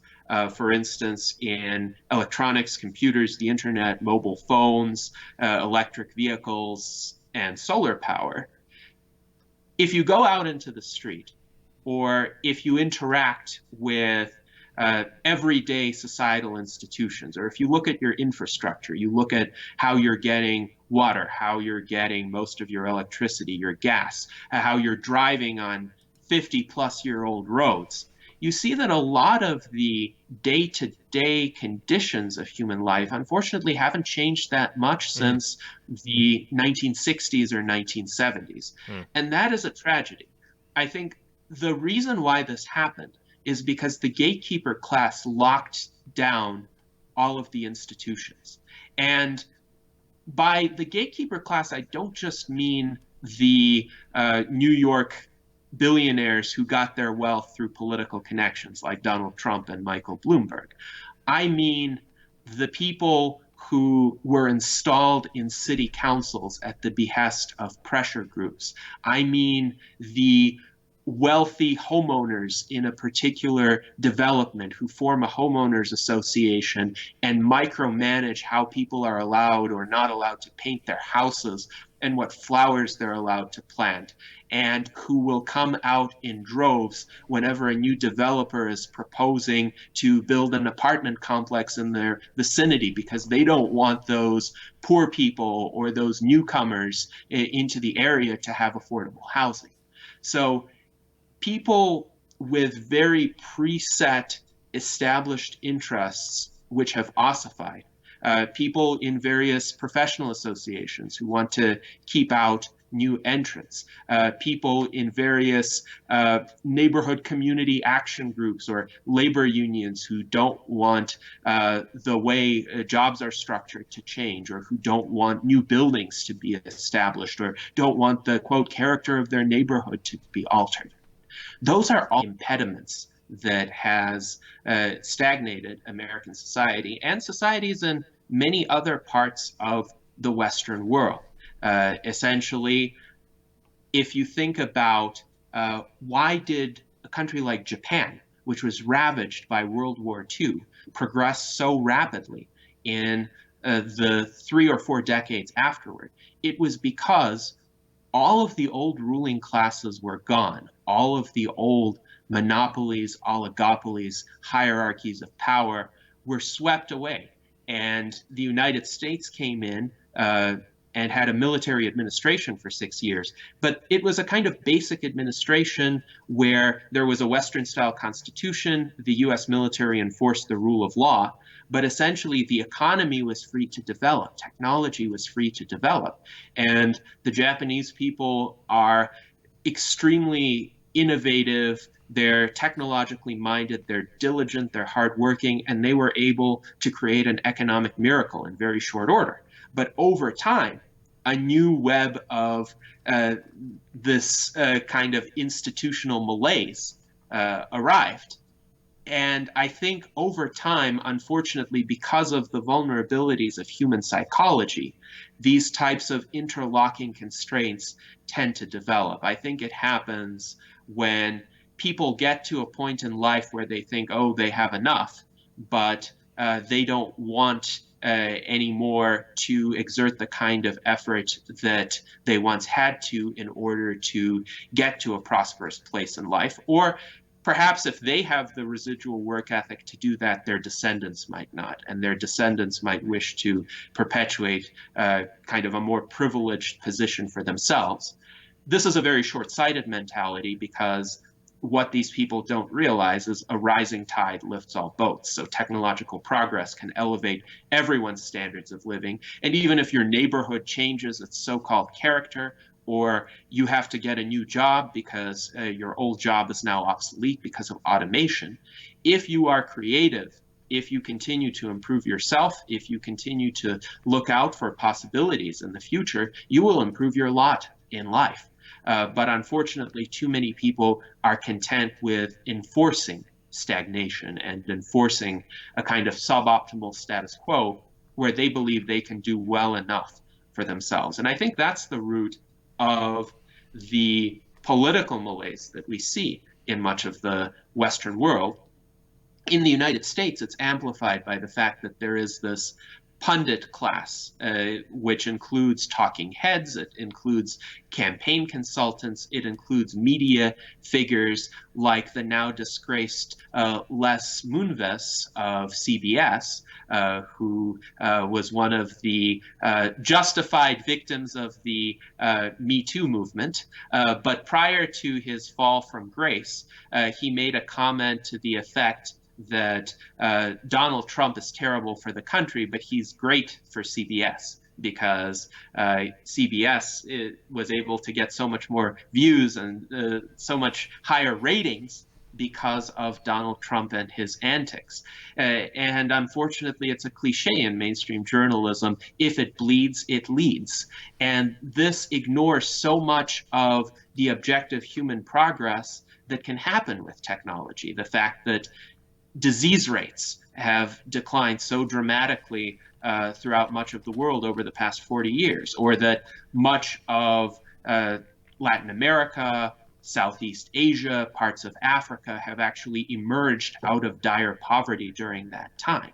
Speaker 2: for instance, in electronics, computers, the internet, mobile phones, electric vehicles, and solar power, if you go out into the street, or if you interact with everyday societal institutions, or if you look at your infrastructure, you look at how you're getting water, how you're getting most of your electricity, your gas, how you're driving on 50-plus-year-old roads, you see that a lot of the day-to-day conditions of human life, unfortunately, haven't changed that much since the 1960s or 1970s. And that is a tragedy. I think the reason why this happened is because the gatekeeper class locked down all of the institutions. And by the gatekeeper class, I don't just mean the New York billionaires who got their wealth through political connections like Donald Trump and Michael Bloomberg. I mean the people who were installed in city councils at the behest of pressure groups. I mean the wealthy homeowners in a particular development who form a homeowners association and micromanage how people are allowed or not allowed to paint their houses and what flowers they're allowed to plant, and who will come out in droves whenever a new developer is proposing to build an apartment complex in their vicinity because they don't want those poor people or those newcomers into the area to have affordable housing. So people with very preset established interests which have ossified, people in various professional associations who want to keep out new entrants, people in various neighborhood community action groups or labor unions who don't want the way jobs are structured to change, or who don't want new buildings to be established, or don't want the, quote, character of their neighborhood to be altered. Those are all impediments that has stagnated American society and societies in many other parts of the Western world. Essentially, if you think about why did a country like Japan, which was ravaged by World War II, progress so rapidly in the 3 or 4 decades afterward? It was because all of the old ruling classes were gone. All of the old monopolies, oligopolies, hierarchies of power were swept away. And the United States came in and had a military administration for 6 years. But it was a kind of basic administration where there was a Western-style constitution, the US military enforced the rule of law, but essentially the economy was free to develop, technology was free to develop. And the Japanese people are extremely innovative, they're technologically minded, they're diligent, they're hardworking, and they were able to create an economic miracle in very short order. But over time, a new web of this kind of institutional malaise arrived. And I think over time, unfortunately, because of the vulnerabilities of human psychology, these types of interlocking constraints tend to develop. I think it happens when people get to a point in life where they think, oh, they have enough, but they don't want anymore to exert the kind of effort that they once had to in order to get to a prosperous place in life. Or perhaps if they have the residual work ethic to do that, their descendants might not, and their descendants might wish to perpetuate kind of a more privileged position for themselves. This is a very short-sighted mentality, because what these people don't realize is a rising tide lifts all boats. So technological progress can elevate everyone's standards of living. And even if your neighborhood changes its so-called character, or you have to get a new job because your old job is now obsolete because of automation, if you are creative, if you continue to improve yourself, if you continue to look out for possibilities in the future, you will improve your lot in life. But unfortunately, too many people are content with enforcing stagnation and enforcing a kind of suboptimal status quo where they believe they can do well enough for themselves. And I think that's the root of the political malaise that we see in much of the Western world. In the United States, it's amplified by the fact that there is this pundit class, which includes talking heads, it includes campaign consultants, it includes media figures like the now disgraced Les Moonves of CBS, who was one of the justified victims of the Me Too movement. But prior to his fall from grace, he made a comment to the effect that Donald Trump is terrible for the country, but he's great for CBS, because CBS was able to get so much more views and so much higher ratings because of Donald Trump and his antics. And unfortunately, it's a cliche in mainstream journalism: if it bleeds, it leads. And this ignores so much of the objective human progress that can happen with technology. The fact that disease rates have declined so dramatically throughout much of the world over the past 40 years, or that much of Latin America, Southeast Asia, parts of Africa have actually emerged out of dire poverty during that time.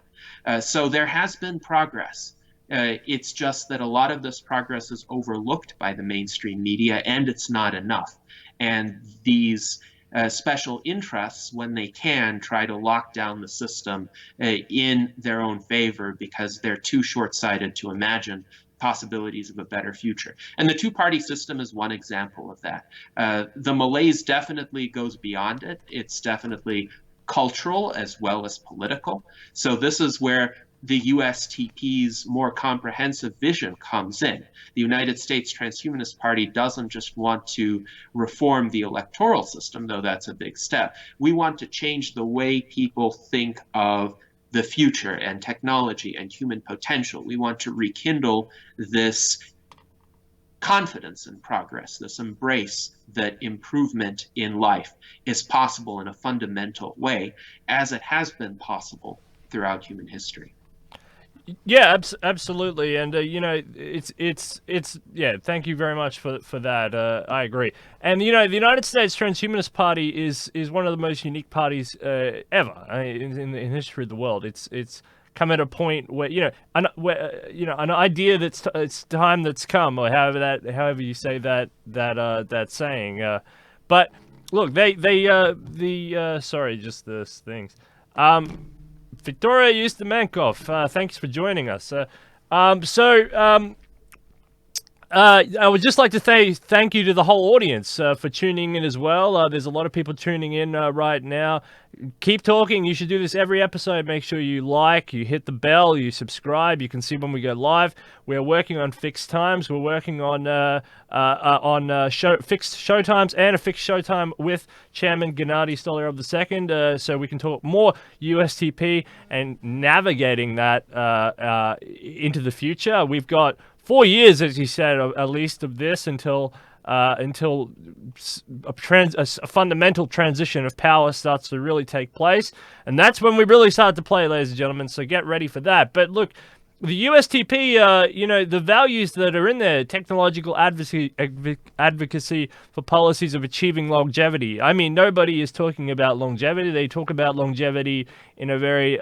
Speaker 2: So there has been progress. It's just that a lot of this progress is overlooked by the mainstream media, and it's not enough. And these special interests, when they can, try to lock down the system in their own favor, because they're too short-sighted to imagine possibilities of a better future. And the two-party system is one example of that. The malaise definitely goes beyond it. It's definitely cultural as well as political. So this is where the USTP's more comprehensive vision comes in. The United States Transhumanist-Party doesn't just want to reform the electoral system, though that's a big step. We want to change the way people think of the future and technology and human potential. We want to rekindle this confidence in progress, this embrace that improvement in life is possible in a fundamental way, as it has been possible throughout human history.
Speaker 1: Yeah, absolutely, and it's yeah. Thank you very much for that. I agree, and the United States Transhumanist Party is one of the most unique parties ever in the history of the world. It's come at a point where an idea it's time that's come, or however you say that saying. But look, sorry, just those things. Victoria Ustamenkov, thanks for joining us. I would just like to say thank you to the whole audience for tuning in as well. There's a lot of people tuning in right now. Keep talking. You should do this every episode. Make sure you like, you hit the bell, you subscribe. You can see when we go live. We're working on fixed times. We're working on fixed show times and a fixed show time with Chairman Gennady Stolyarov II, so we can talk more USTP and navigating that into the future. We've got 4 years, as he said, at least of this until a fundamental transition of power starts to really take place, and that's when we really start to play, ladies and gentlemen. So get ready for that. But look, the USTP, the values that are in there, technological advocacy for policies of achieving longevity. I mean, nobody is talking about longevity. They talk about longevity in a very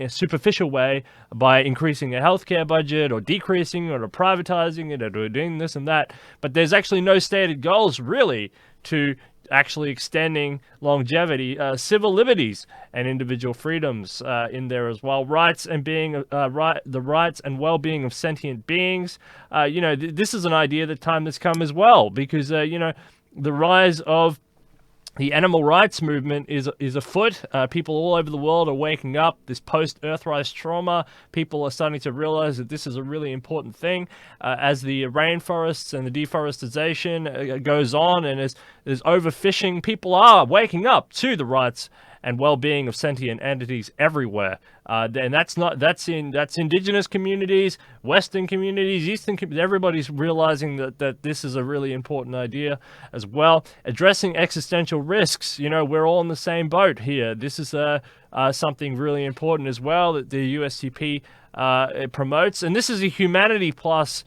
Speaker 1: superficial way by increasing a healthcare budget or decreasing or privatizing it or doing this and that. But there's actually no stated goals really to actually extending longevity, civil liberties and individual freedoms in there as well, rights and the rights and well-being of sentient beings. This is an idea that time has come as well, because the rise of the animal rights movement is afoot. People all over the world are waking up. This post-Earthrise trauma, people are starting to realize that this is a really important thing. As the rainforests and the deforestation goes on, and as there's overfishing, people are waking up to the rights and well-being of sentient entities everywhere. And that's indigenous communities, Western communities, Eastern communities. Everybody's realizing that this is a really important idea as well. Addressing existential risks. We're all in the same boat here. This is something really important as well that the USTP promotes, and this is a humanity plus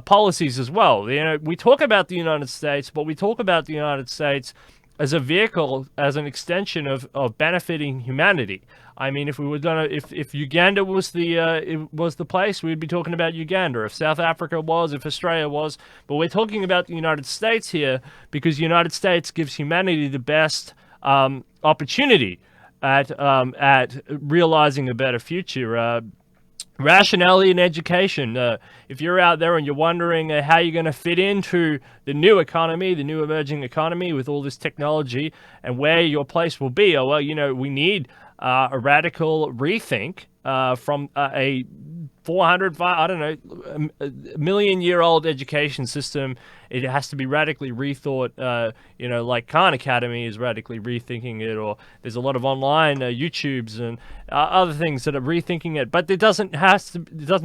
Speaker 1: policies as well. We talk about the United States, but we talk about the United States as a vehicle, as an extension of benefiting humanity. I mean, if we were if Uganda was the place, we'd be talking about Uganda. If South Africa was, if Australia was, but we're talking about the United States here because the United States gives humanity the best opportunity at realizing a better future. Rationality in education. If you're out there and you're wondering how you're going to fit into the new economy, the new emerging economy with all this technology, and where your place will be, we need a radical rethink from a 1,000,000-year-old education system. It has to be radically rethought, like Khan Academy is radically rethinking it, or there's a lot of online YouTubes and other things that are rethinking it. But it doesn't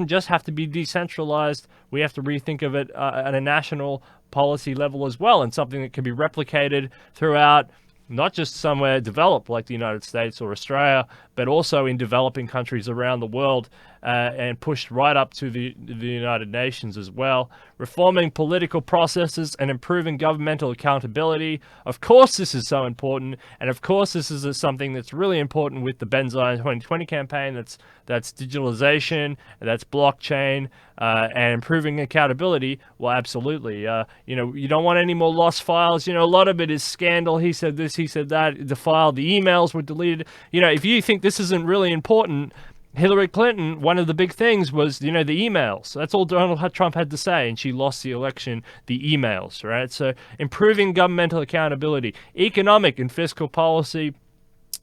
Speaker 1: just have to be decentralized. We have to rethink of it at a national policy level as well, and something that can be replicated throughout not just somewhere developed like the United States or Australia, but also in developing countries around the world, and pushed right up to the United Nations as well. Reforming political processes and improving governmental accountability. Of course, this is so important, and of course, this is something that's really important with the Benzine 2020 campaign. That's digitalization, that's blockchain, and improving accountability. Well, absolutely. You don't want any more lost files. A lot of it is scandal. He said this, he said that. The emails were deleted. If you think this isn't really important, Hillary Clinton, one of the big things was, the emails. That's all Donald Trump had to say, and she lost the election, the emails, right? So improving governmental accountability, economic and fiscal policy,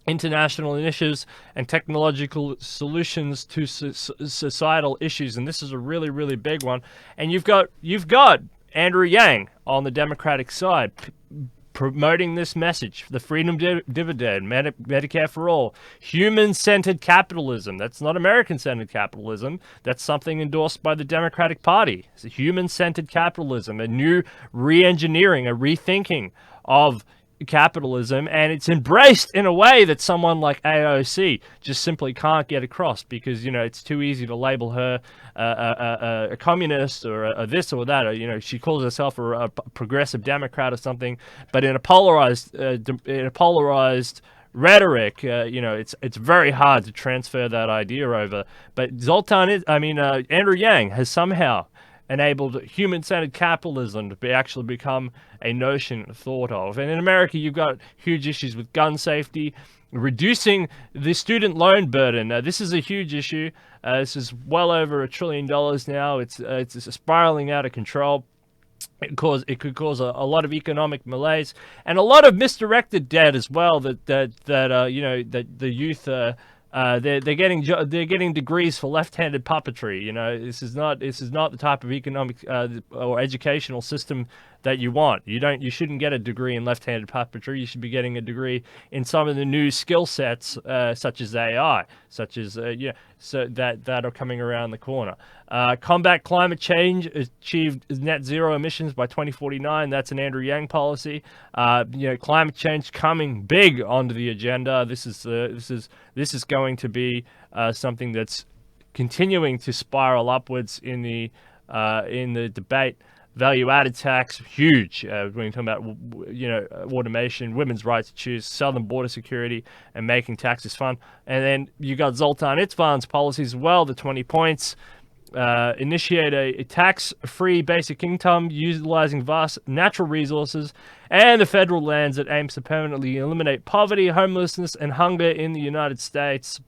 Speaker 1: international initiatives, and technological solutions to societal issues. And this is a really, really big one. And you've got Andrew Yang on the Democratic side, promoting this message: the freedom dividend, Medicare for all, human-centered capitalism. That's not American-centered capitalism. That's something endorsed by the Democratic Party. It's a human-centered capitalism, a new re-engineering, a rethinking of capitalism, and it's embraced in a way that someone like AOC just simply can't get across, because it's too easy to label her a communist or a this or that, or she calls herself a progressive Democrat or something, but in a polarized rhetoric, it's very hard to transfer that idea over. But Andrew Yang has somehow enabled human-centered capitalism to actually become a notion thought of. And in America, you've got huge issues with gun safety, reducing the student loan burden. This is a huge issue. This is well over $1 trillion now. It's spiraling out of control. It could cause a lot of economic malaise and a lot of misdirected debt as well. That the youth they're getting degrees for left-handed puppetry. This is not the type of economic or educational system that you want. You shouldn't get a degree in left-handed puppetry. You should be getting a degree in some of the new skill sets, such as AI, such as so that are coming around the corner. Combat climate change, achieved net zero emissions by 2049. That's an Andrew Yang policy. Climate change coming big onto the agenda. This is going to be something that's continuing to spiral upwards in the debate. Value-added tax, huge. When you're talking about automation, women's right to choose, southern border security, and making taxes fun. And then you got Zoltan Itzvan's policies as well. The 20 points. Initiate a tax-free basic income utilizing vast natural resources and the federal lands that aims to permanently eliminate poverty, homelessness, and hunger in the United States.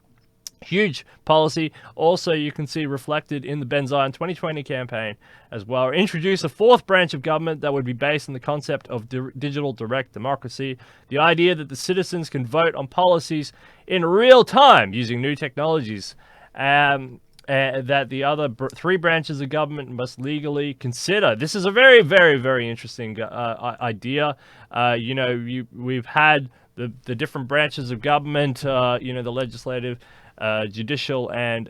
Speaker 1: Huge policy. Also, you can see reflected in the Benzion 2020 campaign as well. Introduce a fourth branch of government that would be based on the concept of digital direct democracy. The idea that the citizens can vote on policies in real time using new technologies. That the other three branches of government must legally consider. This is a very, very, very interesting idea. We've had the different branches of government, the legislative, judicial, and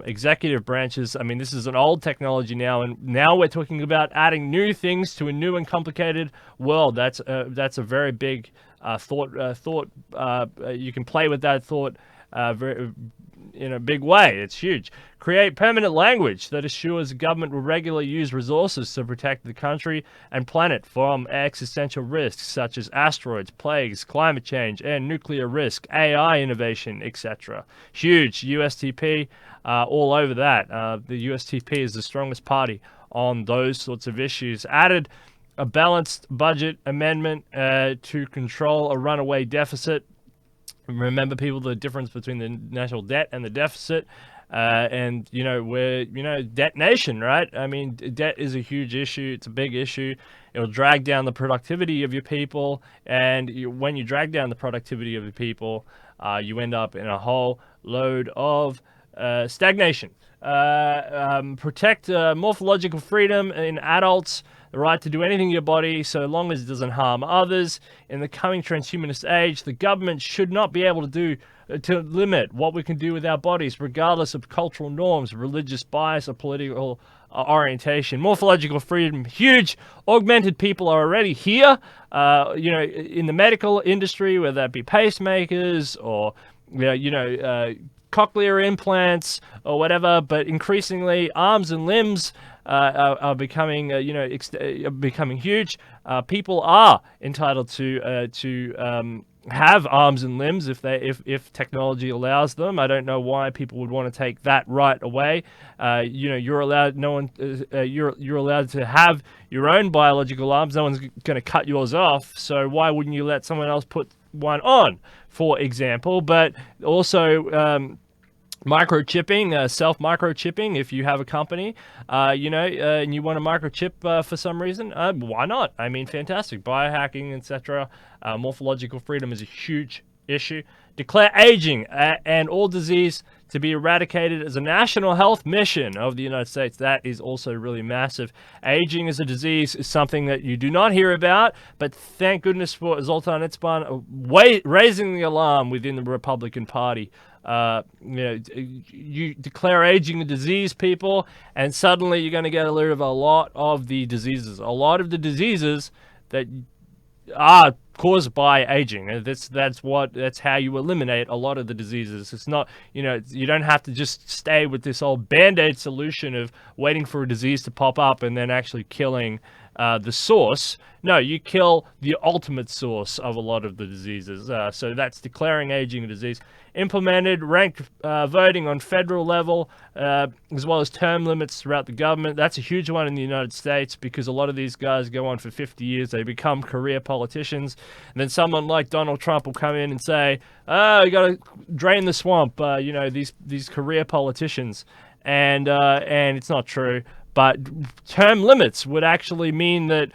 Speaker 1: executive branches. I mean, this is an old technology now, and now we're talking about adding new things to a new and complicated world. That's a very big thought. You can play with that thought in a big way. It's huge. Create permanent language that assures the government will regularly use resources to protect the country and planet from existential risks such as asteroids, plagues, climate change, and nuclear risk, AI innovation, etc. Huge. USTP, all over that. The USTP is the strongest party on those sorts of issues. Added a balanced budget amendment to control a runaway deficit. Remember, people, the difference between the national debt and the deficit. We're, debt nation, right? I mean, debt is a huge issue. It's a big issue. It'll drag down the productivity of your people. And when you drag down the productivity of your people, you end up in a whole load of stagnation. Protect morphological freedom in adults, the right to do anything to your body so long as it doesn't harm others. In the coming transhumanist age, the government should not be able to limit what we can do with our bodies, regardless of cultural norms, religious bias, or political orientation. Morphological freedom, huge. Augmented people are already here, in the medical industry, whether that be pacemakers or, cochlear implants or whatever, but increasingly arms and limbs are becoming becoming huge. People are entitled to have arms and limbs if technology allows them. I don't know why people would want to take that right away. You're allowed. You're allowed to have your own biological arms. No one's going to cut yours off. So why wouldn't you let someone else put one on, for example? But also microchipping, self-microchipping. If you have a company, and you want to microchip for some reason, why not? I mean, fantastic. Biohacking, etc. Morphological freedom is a huge issue. Declare aging and all disease to be eradicated as a national health mission of the United States. That is also really massive. Aging as a disease is something that you do not hear about, but thank goodness for Zoltan Itzvan raising the alarm within the Republican Party. You declare aging a disease, people, and suddenly you're going to get rid of a lot of the diseases. A lot of the diseases that are caused by aging. That's how you eliminate a lot of the diseases. It's not, you don't have to just stay with this old band-aid solution of waiting for a disease to pop up and then actually killing the source. No, you kill the ultimate source of a lot of the diseases. So that's declaring aging a disease. Implemented ranked voting on federal level, as well as term limits throughout the government. That's a huge one in the United States because a lot of these guys go on for 50 years. They become career politicians. And then someone like Donald Trump will come in and say, oh, you got to drain the swamp, these career politicians. And it's not true. But term limits would actually mean that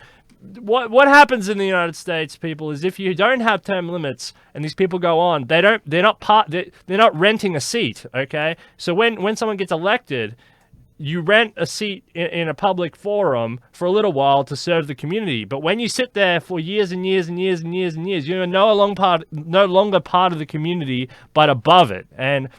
Speaker 1: what happens in the United States, people, is if you don't have term limits and these people go on, they're not renting a seat, okay? So when someone gets elected, you rent a seat in a public forum for a little while to serve the community. But when you sit there for years and years and years and years and years, you're no longer part of the community, but above it. And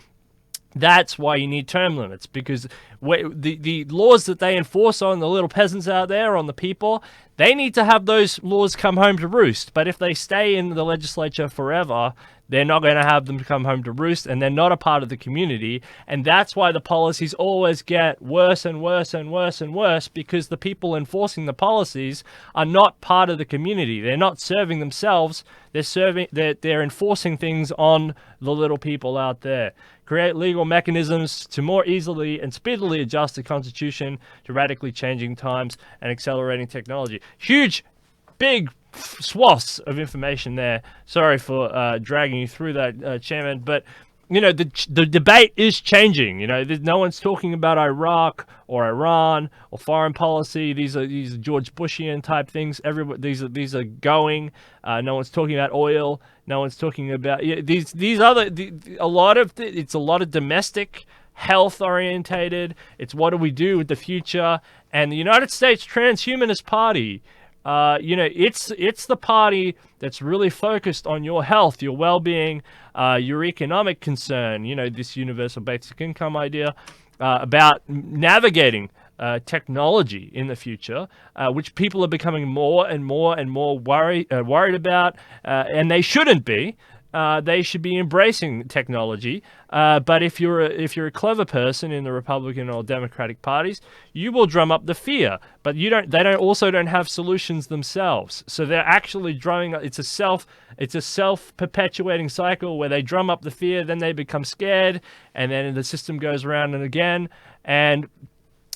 Speaker 1: that's why you need term limits, because the laws that they enforce on the little peasants out there, on the people, they need to have those laws come home to roost. But if they stay in the legislature forever, they're not going to have them come home to roost, and they're not a part of the community. And that's why the policies always get worse and worse and worse and worse, because the people enforcing the policies are not part of the community. They're not serving themselves. They're enforcing things on the little people out there. Create legal mechanisms to more easily and speedily adjust the Constitution to radically changing times and accelerating technology. Huge, big swaths of information there. Sorry for dragging you through that, Chairman, but the debate is changing. No one's talking about Iraq or Iran or foreign policy. These are George Bushian type things. These are going. No one's talking about oil. No one's talking about it's a lot of domestic health orientated. It's what do we do with the future? And the United States Transhumanist-Party, it's the party that's really focused on your health, your well-being, your economic concern. This universal basic income idea, about navigating technology in the future, which people are becoming more and more and more worried about, and they shouldn't be. They should be embracing technology. But if you're a clever person in the Republican or Democratic parties, you will drum up the fear. But they also don't have solutions themselves. So they're actually drumming. It's a self-perpetuating cycle where they drum up the fear, then they become scared, and then the system goes around and again. And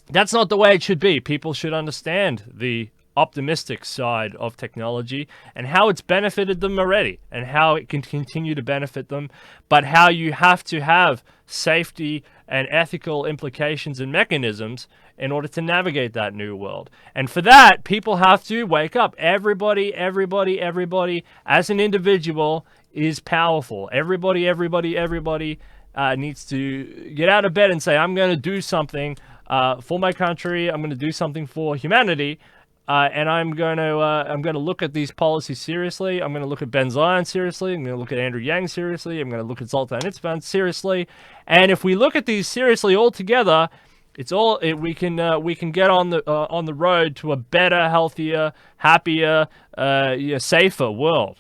Speaker 1: that's not the way it should be. People should understand the optimistic side of technology and how it's benefited them already and how it can continue to benefit them, but how you have to have safety and ethical implications and mechanisms in order to navigate that new world. And for that, people have to wake up. Everybody, as an individual, is powerful. Everybody needs to get out of bed and say, I'm going to do something for my country. I'm going to do something for humanity. And I'm going to look at these policies seriously. I'm going to look at Ben Zion seriously. I'm going to look at Andrew Yang seriously. I'm going to look at Zoltan Itzvan seriously. And if we look at these seriously all together, we can get on the road to a better, healthier, happier, safer world.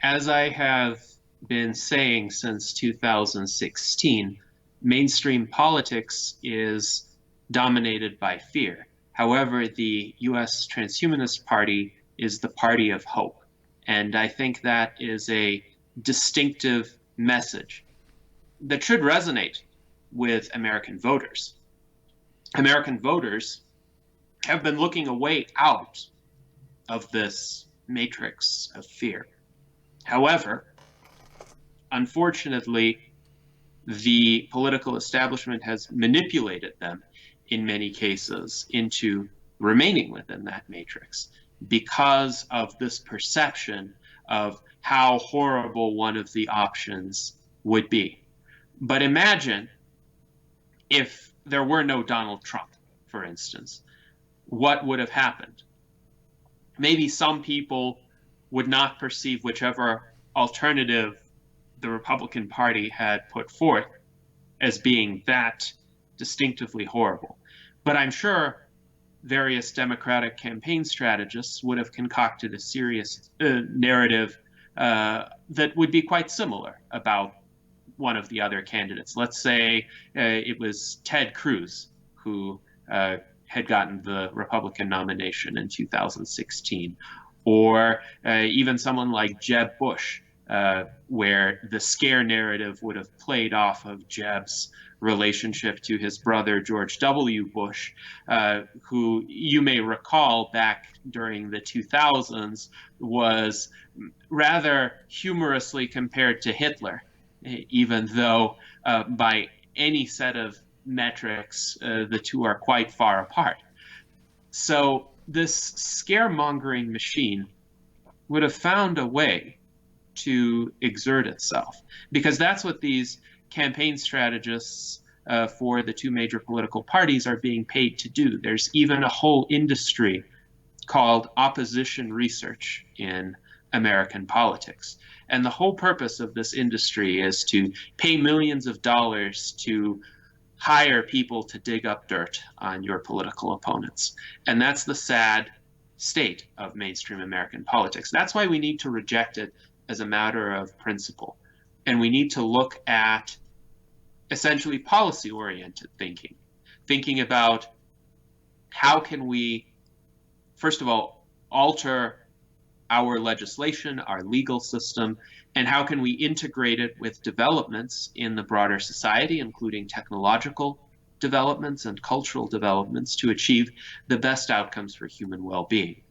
Speaker 2: As I have been saying since 2016, mainstream politics is dominated by fear. However, the U.S. Transhumanist Party is the party of hope. And I think that is a distinctive message that should resonate with American voters. American voters have been looking a way out of this matrix of fear. However, unfortunately, the political establishment has manipulated them in many cases into remaining within that matrix because of this perception of how horrible one of the options would be. But imagine if there were no Donald Trump, for instance, what would have happened? Maybe some people would not perceive whichever alternative the Republican Party had put forth as being that distinctively horrible. But I'm sure various Democratic campaign strategists would have concocted a serious narrative that would be quite similar about one of the other candidates. Let's say it was Ted Cruz who had gotten the Republican nomination in 2016, or even someone like Jeb Bush, where the scare narrative would have played off of Jeb's relationship to his brother George W. Bush, who you may recall back during the 2000s was rather humorously compared to Hitler, even though by any set of metrics, the two are quite far apart. So this scaremongering machine would have found a way to exert itself, because that's what these campaign strategists for the two major political parties are being paid to do. There's even a whole industry called opposition research in American politics. And the whole purpose of this industry is to pay millions of dollars to hire people to dig up dirt on your political opponents. And that's the sad state of mainstream American politics. That's why we need to reject it as a matter of principle. And we need to look at essentially policy-oriented thinking, thinking about how can we, first of all, alter our legislation, our legal system, and how can we integrate it with developments in the broader society, including technological developments and cultural developments, to achieve the best outcomes for human well-being.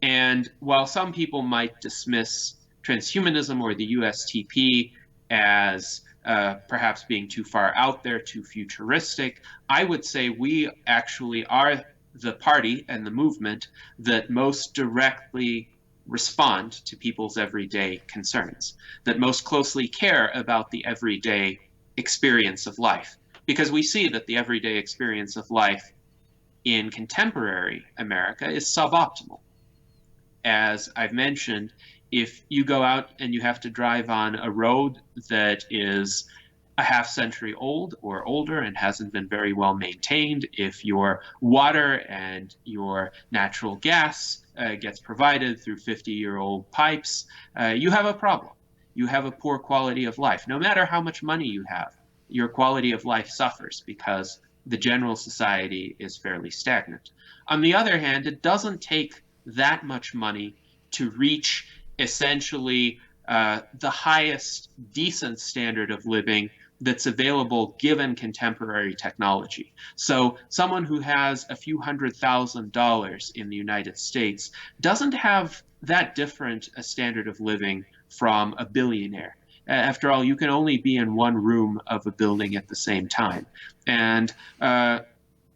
Speaker 2: And while some people might dismiss transhumanism or the USTP as perhaps being too far out there, too futuristic, I would say we actually are the party and the movement that most directly respond to people's everyday concerns, that most closely care about the everyday experience of life. Because we see that the everyday experience of life in contemporary America is suboptimal. As I've mentioned, if you go out and you have to drive on a road that is a half century old or older and hasn't been very well maintained, if your water and your natural gas gets provided through 50-year-old pipes, you have a problem. You have a poor quality of life. No matter how much money you have, your quality of life suffers because the general society is fairly stagnant. On the other hand, it doesn't take that much money to reach essentially the highest decent standard of living that's available given contemporary technology. So someone who has a few $100,000 in the United States doesn't have that different a standard of living from a billionaire. After all, you can only be in one room of a building at the same time. And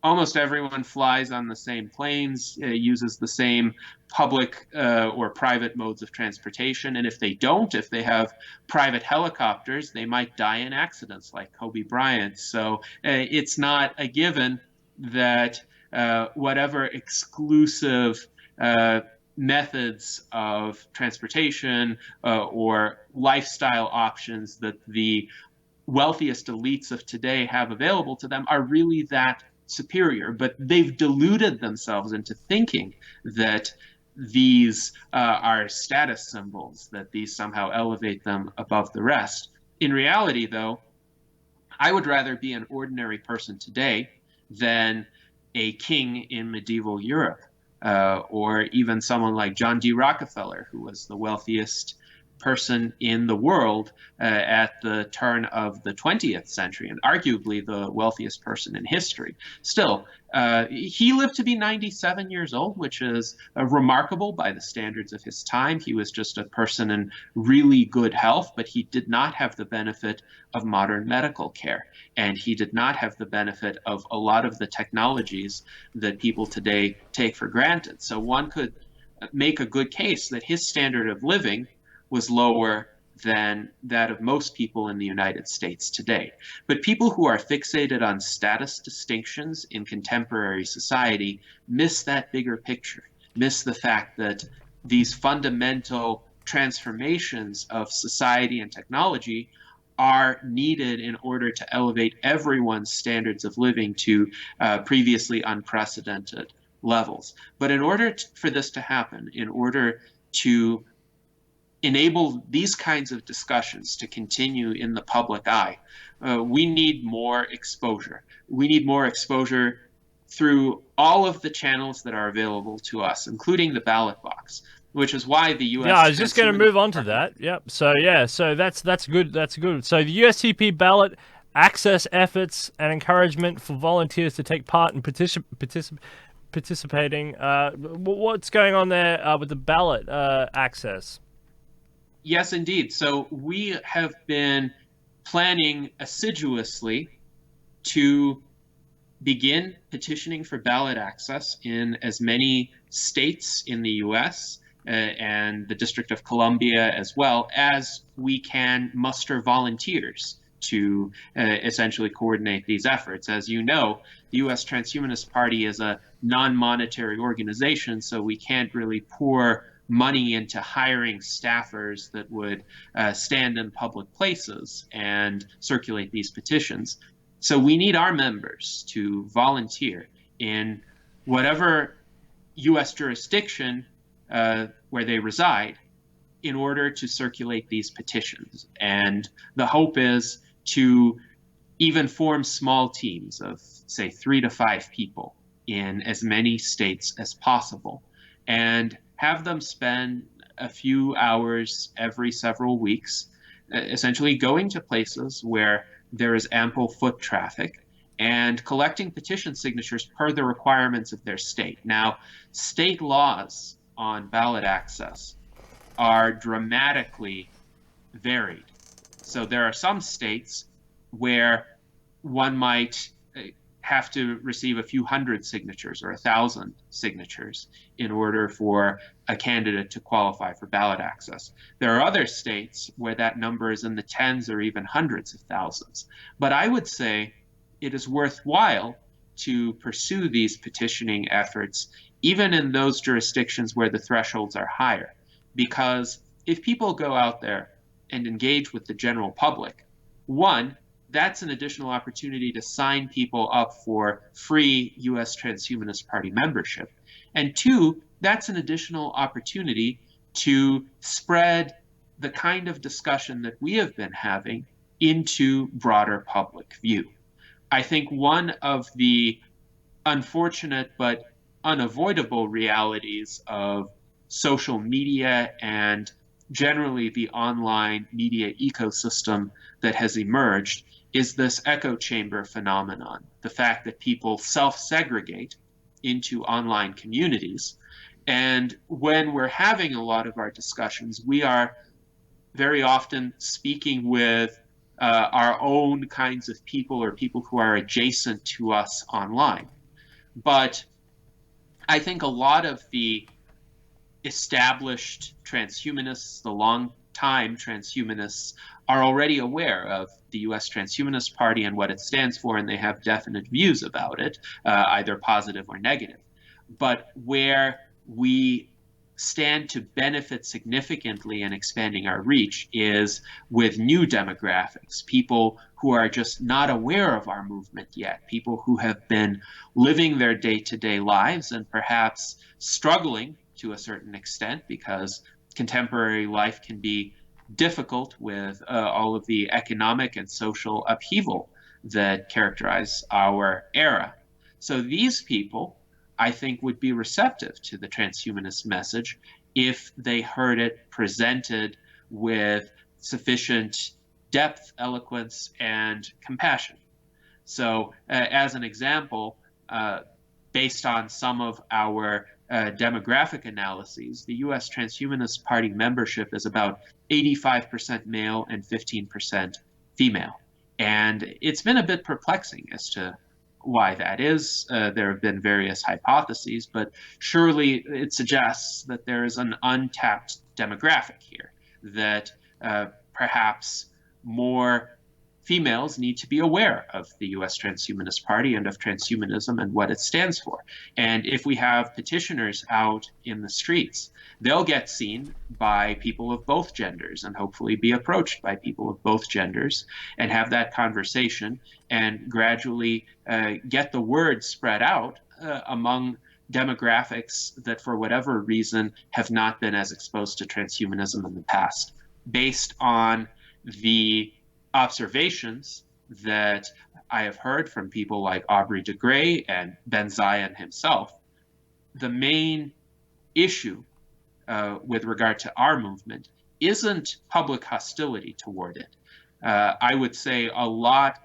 Speaker 2: almost everyone flies on the same planes, uses the same public or private modes of transportation. And if they don't, if they have private helicopters, they might die in accidents like Kobe Bryant. So it's not a given that whatever exclusive methods of transportation or lifestyle options that the wealthiest elites of today have available to them are really that superior. But they've deluded themselves into thinking that these are status symbols, that these somehow elevate them above the rest. In reality, though, I would rather be an ordinary person today than a king in medieval Europe, or even someone like John D. Rockefeller, who was the wealthiest person in the world at the turn of the 20th century, and arguably the wealthiest person in history. Still, he lived to be 97 years old, which is remarkable by the standards of his time. He was just a person in really good health, but he did not have the benefit of modern medical care. And he did not have the benefit of a lot of the technologies that people today take for granted. So one could make a good case that his standard of living was lower than that of most people in the United States today. But people who are fixated on status distinctions in contemporary society miss that bigger picture, miss the fact that these fundamental transformations of society and technology are needed in order to elevate everyone's standards of living to previously unprecedented levels. But in order for this to happen, in order to enable these kinds of discussions to continue in the public eye, we need more exposure. We need more exposure through all of the channels that are available to us, including the ballot box, which is why the U.S.
Speaker 1: Yeah, I was just going to move on to that. Yep. So yeah, so that's good. That's good. So the USTP ballot access efforts and encouragement for volunteers to take part in participating. What's going on there with the ballot access?
Speaker 2: Yes, indeed. So we have been planning assiduously to begin petitioning for ballot access in as many states in the US and the District of Columbia, as well as we can muster volunteers to essentially coordinate these efforts. As you know, the US Transhumanist Party is a non-monetary organization, so we can't really pour money into hiring staffers that would stand in public places and circulate these petitions. So we need our members to volunteer in whatever US jurisdiction where they reside in order to circulate these petitions. And the hope is to even form small teams of, say, 3 to 5 people in as many states as possible and have them spend a few hours every several weeks essentially going to places where there is ample foot traffic and collecting petition signatures per the requirements of their state. Now, state laws on ballot access are dramatically varied. So there are some states where one might have to receive a few hundred signatures or 1,000 signatures in order for a candidate to qualify for ballot access. There are other states where that number is in the tens or even hundreds of thousands. But I would say it is worthwhile to pursue these petitioning efforts, even in those jurisdictions where the thresholds are higher. Because if people go out there and engage with the general public, one, that's an additional opportunity to sign people up for free US Transhumanist Party membership. And two, that's an additional opportunity to spread the kind of discussion that we have been having into broader public view. I think one of the unfortunate but unavoidable realities of social media and generally the online media ecosystem that has emerged is this echo chamber phenomenon, the fact that people self-segregate into online communities. And when we're having a lot of our discussions, we are very often speaking with our own kinds of people or people who are adjacent to us online. But I think a lot of the established transhumanists, the long-time transhumanists, are already aware of the US Transhumanist Party and what it stands for, and they have definite views about it, either positive or negative. But where we stand to benefit significantly in expanding our reach is with new demographics, people who are just not aware of our movement yet, people who have been living their day-to-day lives and perhaps struggling to a certain extent because contemporary life can be difficult with all of the economic and social upheaval that characterize our era. So these people, I think, would be receptive to the transhumanist message if they heard it presented with sufficient depth, eloquence, and compassion. So as an example, based on some of our demographic analyses, the US Transhumanist Party membership is about 85% male and 15% female. And it's been a bit perplexing as to why that is. There have been various hypotheses, but surely it suggests that there is an untapped demographic here, that perhaps more females need to be aware of the US Transhumanist Party and of transhumanism and what it stands for. And if we have petitioners out in the streets, they'll get seen by people of both genders and hopefully be approached by people of both genders and have that conversation and gradually get the word spread out among demographics that for whatever reason have not been as exposed to transhumanism in the past, based on the observations that I have heard from people like Aubrey de Grey and Ben Zion himself. The main issue with regard to our movement isn't public hostility toward it. I would say a lot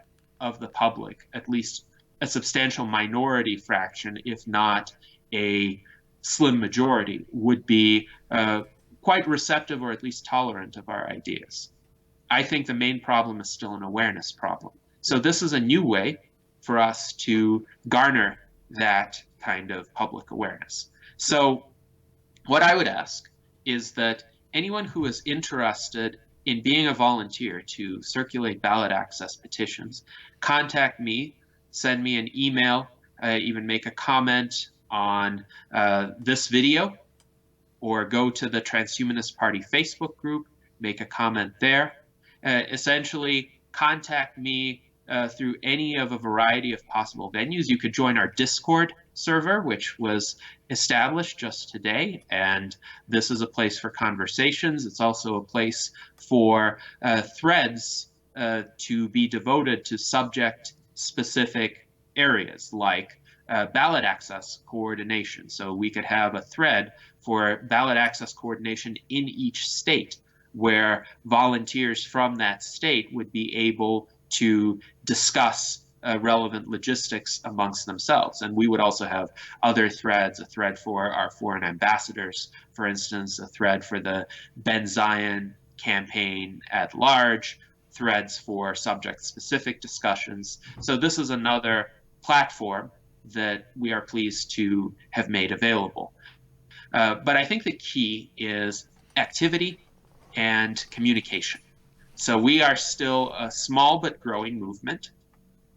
Speaker 2: of the public, at least a substantial minority fraction, if not a slim majority, would be quite receptive or at least tolerant of our ideas. I think the main problem is still an awareness problem. So this is a new way for us to garner that kind of public awareness. So what I would ask is that anyone who is interested in being a volunteer to circulate ballot access petitions, contact me, send me an email, even make a comment on this video, or go to the Transhumanist Party Facebook group, make a comment there. Essentially, contact me through any of a variety of possible venues. You could join our Discord server, which was established just today, and this is a place for conversations. It's also a place for threads to be devoted to subject-specific areas like ballot access coordination. So we could have a thread for ballot access coordination in each state, where volunteers from that state would be able to discuss relevant logistics amongst themselves. And we would also have other threads, a thread for our foreign ambassadors, for instance, a thread for the Ben Zion campaign at large, threads for subject-specific discussions. So this is another platform that we are pleased to have made available. But I think the key is activity and communication. So we are still a small but growing movement.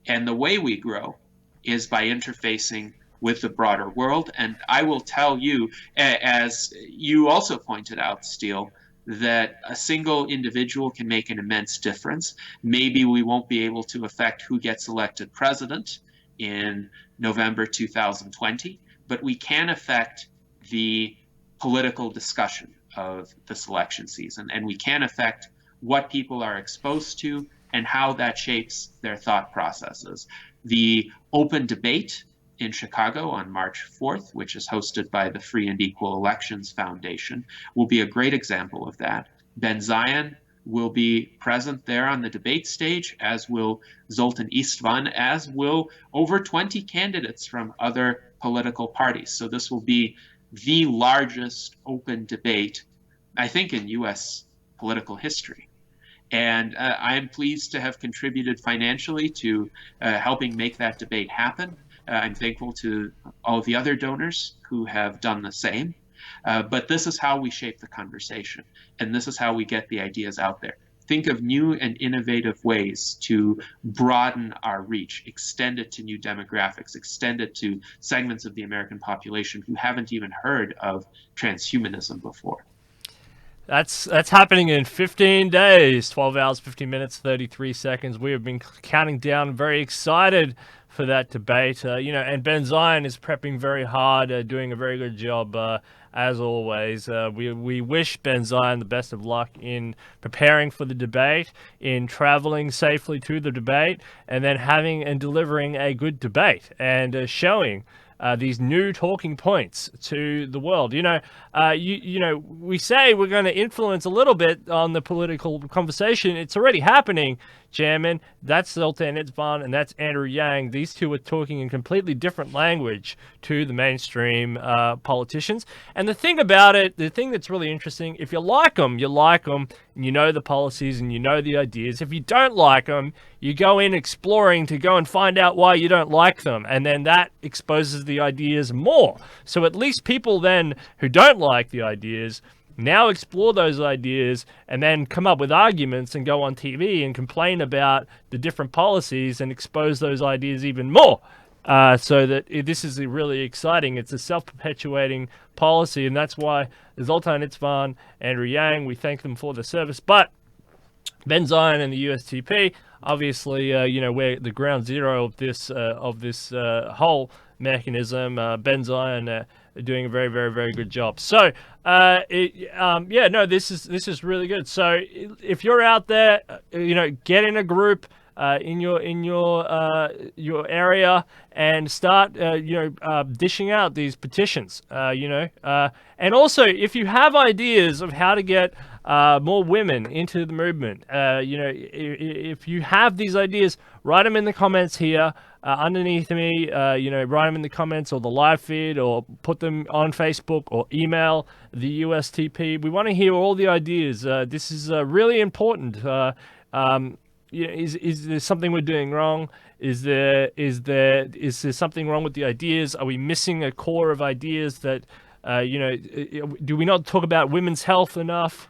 Speaker 2: And the way we grow is by interfacing with the broader world. And I will tell you, as you also pointed out, Steele, that a single individual can make an immense difference. Maybe we won't be able to affect who gets elected president in November 2020, but we can affect the political discussion of this election season, and we can affect what people are exposed to and how that shapes their thought processes. The open debate in Chicago on March 4th, which is hosted by the Free and Equal Elections Foundation, will be a great example of that. Ben Zion will be present there on the debate stage, as will Zoltan Istvan, as will over 20 candidates from other political parties. So this will be the largest open debate, I think, in U.S. political history. And I'm pleased to have contributed financially to helping make that debate happen. I'm thankful to all of the other donors who have done the same. But this is how we shape the conversation, and this is how we get the ideas out there. Think of new and innovative ways to broaden our reach, extend it to new demographics, extend it to segments of the American population who haven't even heard of transhumanism before.
Speaker 1: That's happening in 15 days, 12 hours, 15 minutes, 33 seconds. We have been counting down, very excited for that debate. And Ben Zion is prepping very hard, doing a very good job, as always. We wish Ben Zion the best of luck in preparing for the debate, in traveling safely to the debate, and then having and delivering a good debate and showing these new talking points to the world. We say we're going to influence a little bit on the political conversation. It's already happening, Chairman. That's Zoltan Istvan and that's Andrew Yang. These two are talking in completely different language to the mainstream politicians. And the thing about it, the thing that's really interesting, if you like them, and you know the policies and you know the ideas. If you don't like them, you go in exploring to go and find out why you don't like them. And then that exposes the ideas more. So at least people then who don't like the ideas now explore those ideas and then come up with arguments and go on TV and complain about the different policies and expose those ideas even more. So that this is really exciting. It's a self-perpetuating policy, and that's why Zoltan Istvan, Andrew Yang, we thank them for the service. But Ben Zion and the USTP, obviously, we're the ground zero of this whole mechanism. Ben Zion are doing a very, very, very good job. So, this is really good. So, if you're out there, get in a group in your area and start dishing out these petitions. And also, if you have ideas of how to get more women into the movement, if you have these ideas, write them in the comments here underneath me. Write them in the comments or the live feed, or put them on Facebook, or email the USTP. We want to hear all the ideas. This is really important. is there something we're doing wrong? Is there something wrong with the ideas? Are we missing a core of ideas that do we not talk about women's health enough?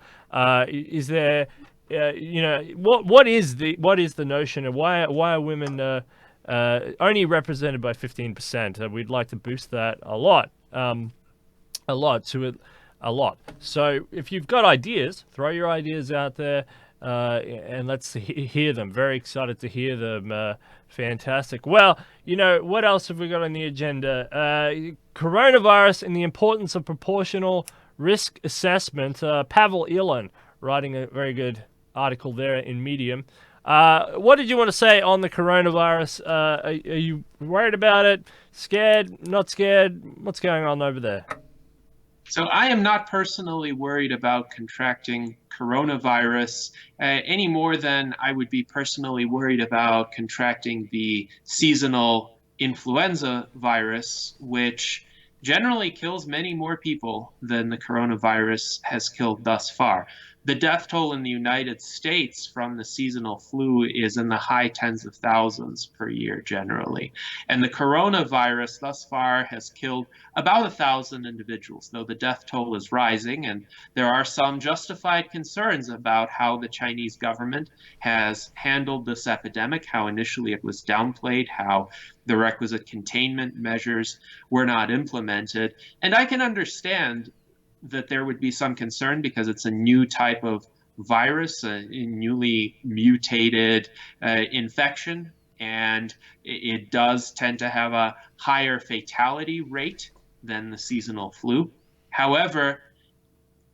Speaker 1: Is there what is the notion, and why are women only represented by 15%? We'd like to boost that a lot. A lot. So if you've got ideas, throw your ideas out there, and let's hear them. Very excited to hear them. Fantastic. Well, what else have we got on the agenda? Coronavirus and the importance of proportional risk assessment. Pavel Ilan writing a very good article there in Medium. What did you want to say on the coronavirus? Are you worried about it? Scared? Not scared? What's going on over there?
Speaker 2: So I am not personally worried about contracting coronavirus any more than I would be personally worried about contracting the seasonal influenza virus, which generally kills many more people than the coronavirus has killed thus far. The death toll in the United States from the seasonal flu is in the high tens of thousands per year generally. And the coronavirus thus far has killed about 1,000 individuals, though the death toll is rising. And there are some justified concerns about how the Chinese government has handled this epidemic, how initially it was downplayed, how the requisite containment measures were not implemented. And I can understand that there would be some concern because it's a new type of virus, a newly mutated infection, and it does tend to have a higher fatality rate than the seasonal flu. However,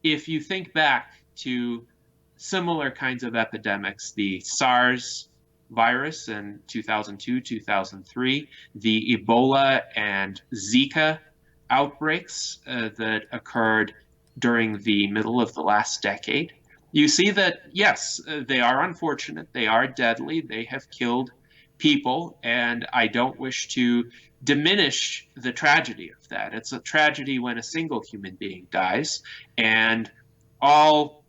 Speaker 2: if you think back to similar kinds of epidemics, the SARS virus in 2002, 2003, the Ebola and Zika outbreaks that occurred during the middle of the last decade, you see that, yes, they are unfortunate, they are deadly, they have killed people, and I don't wish to diminish the tragedy of that. It's a tragedy when a single human being dies, and all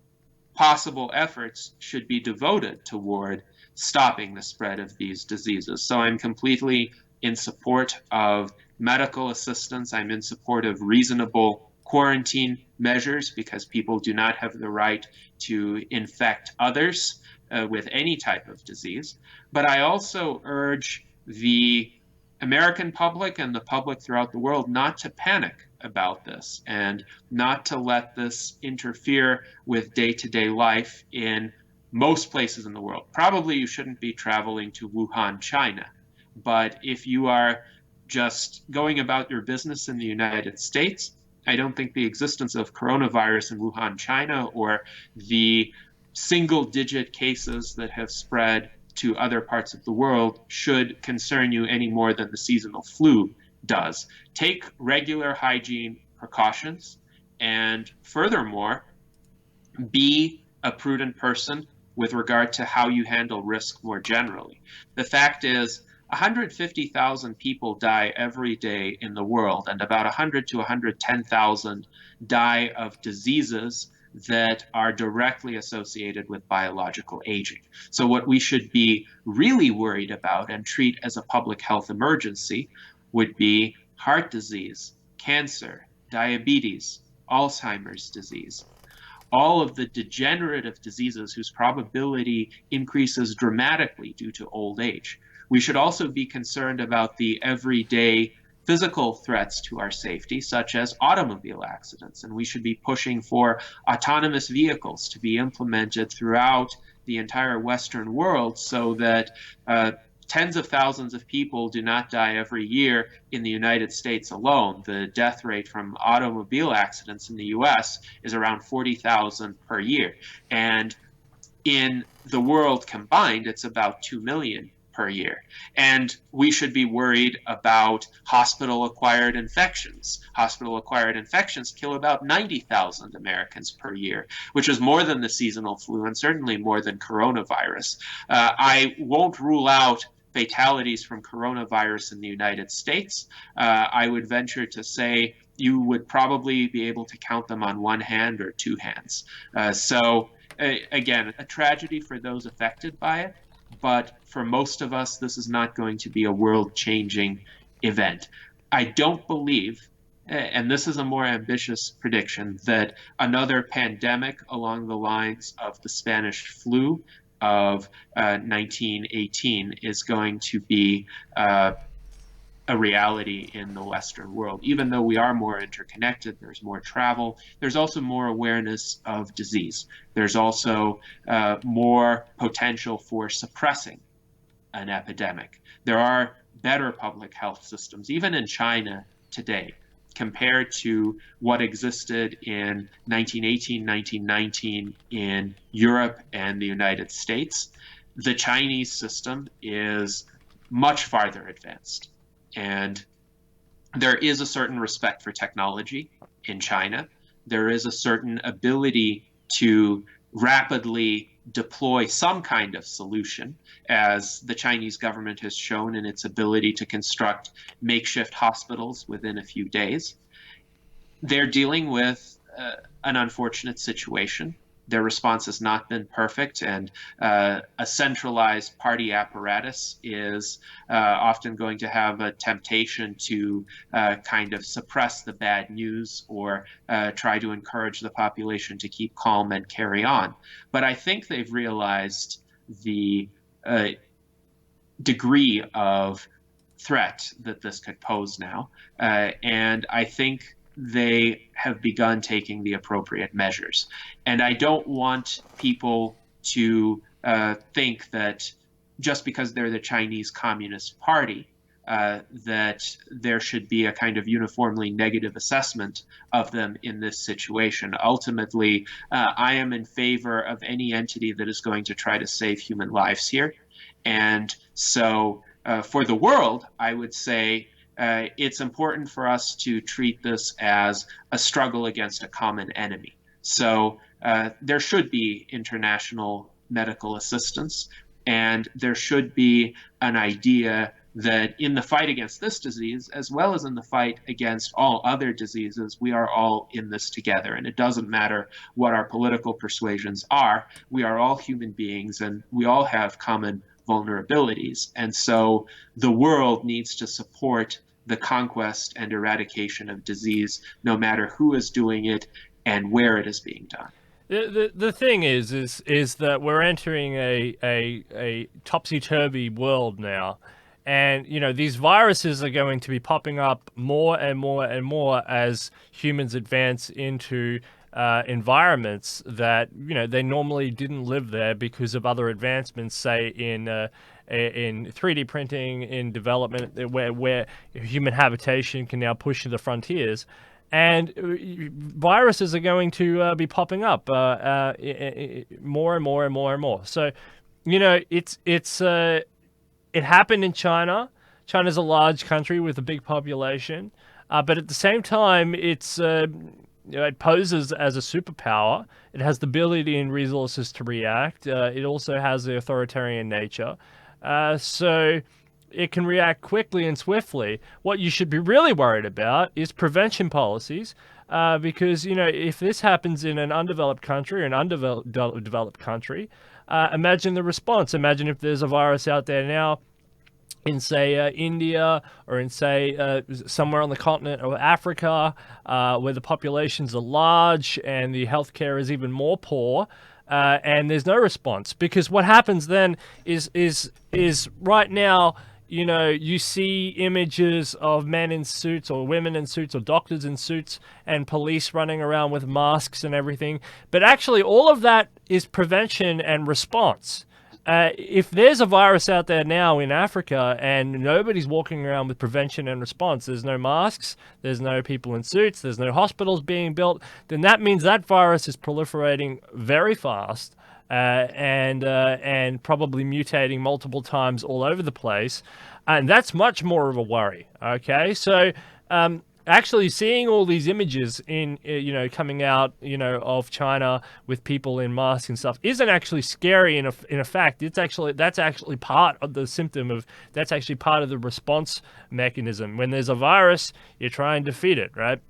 Speaker 2: possible efforts should be devoted toward stopping the spread of these diseases. So I'm completely in support of medical assistance. I'm in support of reasonable quarantine measures because people do not have the right to infect others with any type of disease. But I also urge the American public and the public throughout the world not to panic about this and not to let this interfere with day-to-day life in most places in the world. Probably you shouldn't be traveling to Wuhan, China. But if you are just going about your business in the United States, I don't think the existence of coronavirus in Wuhan, China, or the single-digit cases that have spread to other parts of the world should concern you any more than the seasonal flu does. Take regular hygiene precautions, and furthermore, be a prudent person with regard to how you handle risk more generally. The fact is, 150,000 people die every day in the world, and about 100 to 110,000 die of diseases that are directly associated with biological aging. So what we should be really worried about and treat as a public health emergency would be heart disease, cancer, diabetes, Alzheimer's disease, all of the degenerative diseases whose probability increases dramatically due to old age. We should also be concerned about the everyday physical threats to our safety, such as automobile accidents. And we should be pushing for autonomous vehicles to be implemented throughout the entire Western world so that tens of thousands of people do not die every year in the United States alone. The death rate from automobile accidents in the US is around 40,000 per year. And in the world combined, it's about 2 million per year. And we should be worried about hospital-acquired infections. Hospital-acquired infections kill about 90,000 Americans per year, which is more than the seasonal flu and certainly more than coronavirus. I won't rule out fatalities from coronavirus in the United States. I would venture to say you would probably be able to count them on one hand or two hands. So again, a tragedy for those affected by it, but for most of us, this is not going to be a world-changing event. I don't believe, and this is a more ambitious prediction, that another pandemic along the lines of the Spanish flu of 1918 is going to be a reality in the Western world. Even though we are more interconnected, there's more travel, there's also more awareness of disease. There's also more potential for suppressing an epidemic. There are better public health systems, even in China today, compared to what existed in 1918, 1919 in Europe and the United States. The Chinese system is much farther advanced. And there is a certain respect for technology in China. There is a certain ability to rapidly deploy some kind of solution, as the Chinese government has shown in its ability to construct makeshift hospitals within a few days. They're dealing with an unfortunate situation. Their response has not been perfect, and a centralized party apparatus is often going to have a temptation to kind of suppress the bad news or try to encourage the population to keep calm and carry on. But I think they've realized the degree of threat that this could pose now, and I think they have begun taking the appropriate measures. And I don't want people to think that just because they're the Chinese Communist Party, that there should be a kind of uniformly negative assessment of them in this situation. Ultimately, I am in favor of any entity that is going to try to save human lives here. And so for the world, I would say it's important for us to treat this as a struggle against a common enemy. So there should be international medical assistance, and there should be an idea that in the fight against this disease, as well as in the fight against all other diseases, we are all in this together. And it doesn't matter what our political persuasions are, we are all human beings and we all have common vulnerabilities. And so the world needs to support the conquest and eradication of disease, no matter who is doing it and where it is being done.
Speaker 1: The thing is that we're entering a topsy-turvy world now. And, you know, these viruses are going to be popping up more and more and more as humans advance into environments that, you know, they normally didn't live there because of other advancements, say in 3D printing, in development, where human habitation can now push to the frontiers. And viruses are going to be popping up more and more and more and more. So, you know, it happened in China. China's a large country with a big population, but at the same time, it poses as a superpower. It has the ability and resources to react. It also has the authoritarian nature. So it can react quickly and swiftly. What you should be really worried about is prevention policies, because, you know, if this happens in an undeveloped country or an undeveloped country, imagine the response. Imagine if there's a virus out there now in, say, India, or in, say, somewhere on the continent of Africa, where the populations are large and the healthcare is even more poor, and there's no response. Because what happens then is right now, you know, you see images of men in suits or women in suits or doctors in suits and police running around with masks and everything. But actually, all of that is prevention and response. If there's a virus out there now in Africa and nobody's walking around with prevention and response, there's no masks, there's no people in suits, there's no hospitals being built, then that means that virus is proliferating very fast. And probably mutating multiple times all over the place. And that's much more of a worry, okay? So actually seeing all these images in, you know, coming out, you know, of China with people in masks and stuff isn't actually scary in a fact. That's actually part of the symptom of, that's actually part of the response mechanism. When there's a virus, you try and defeat it, right?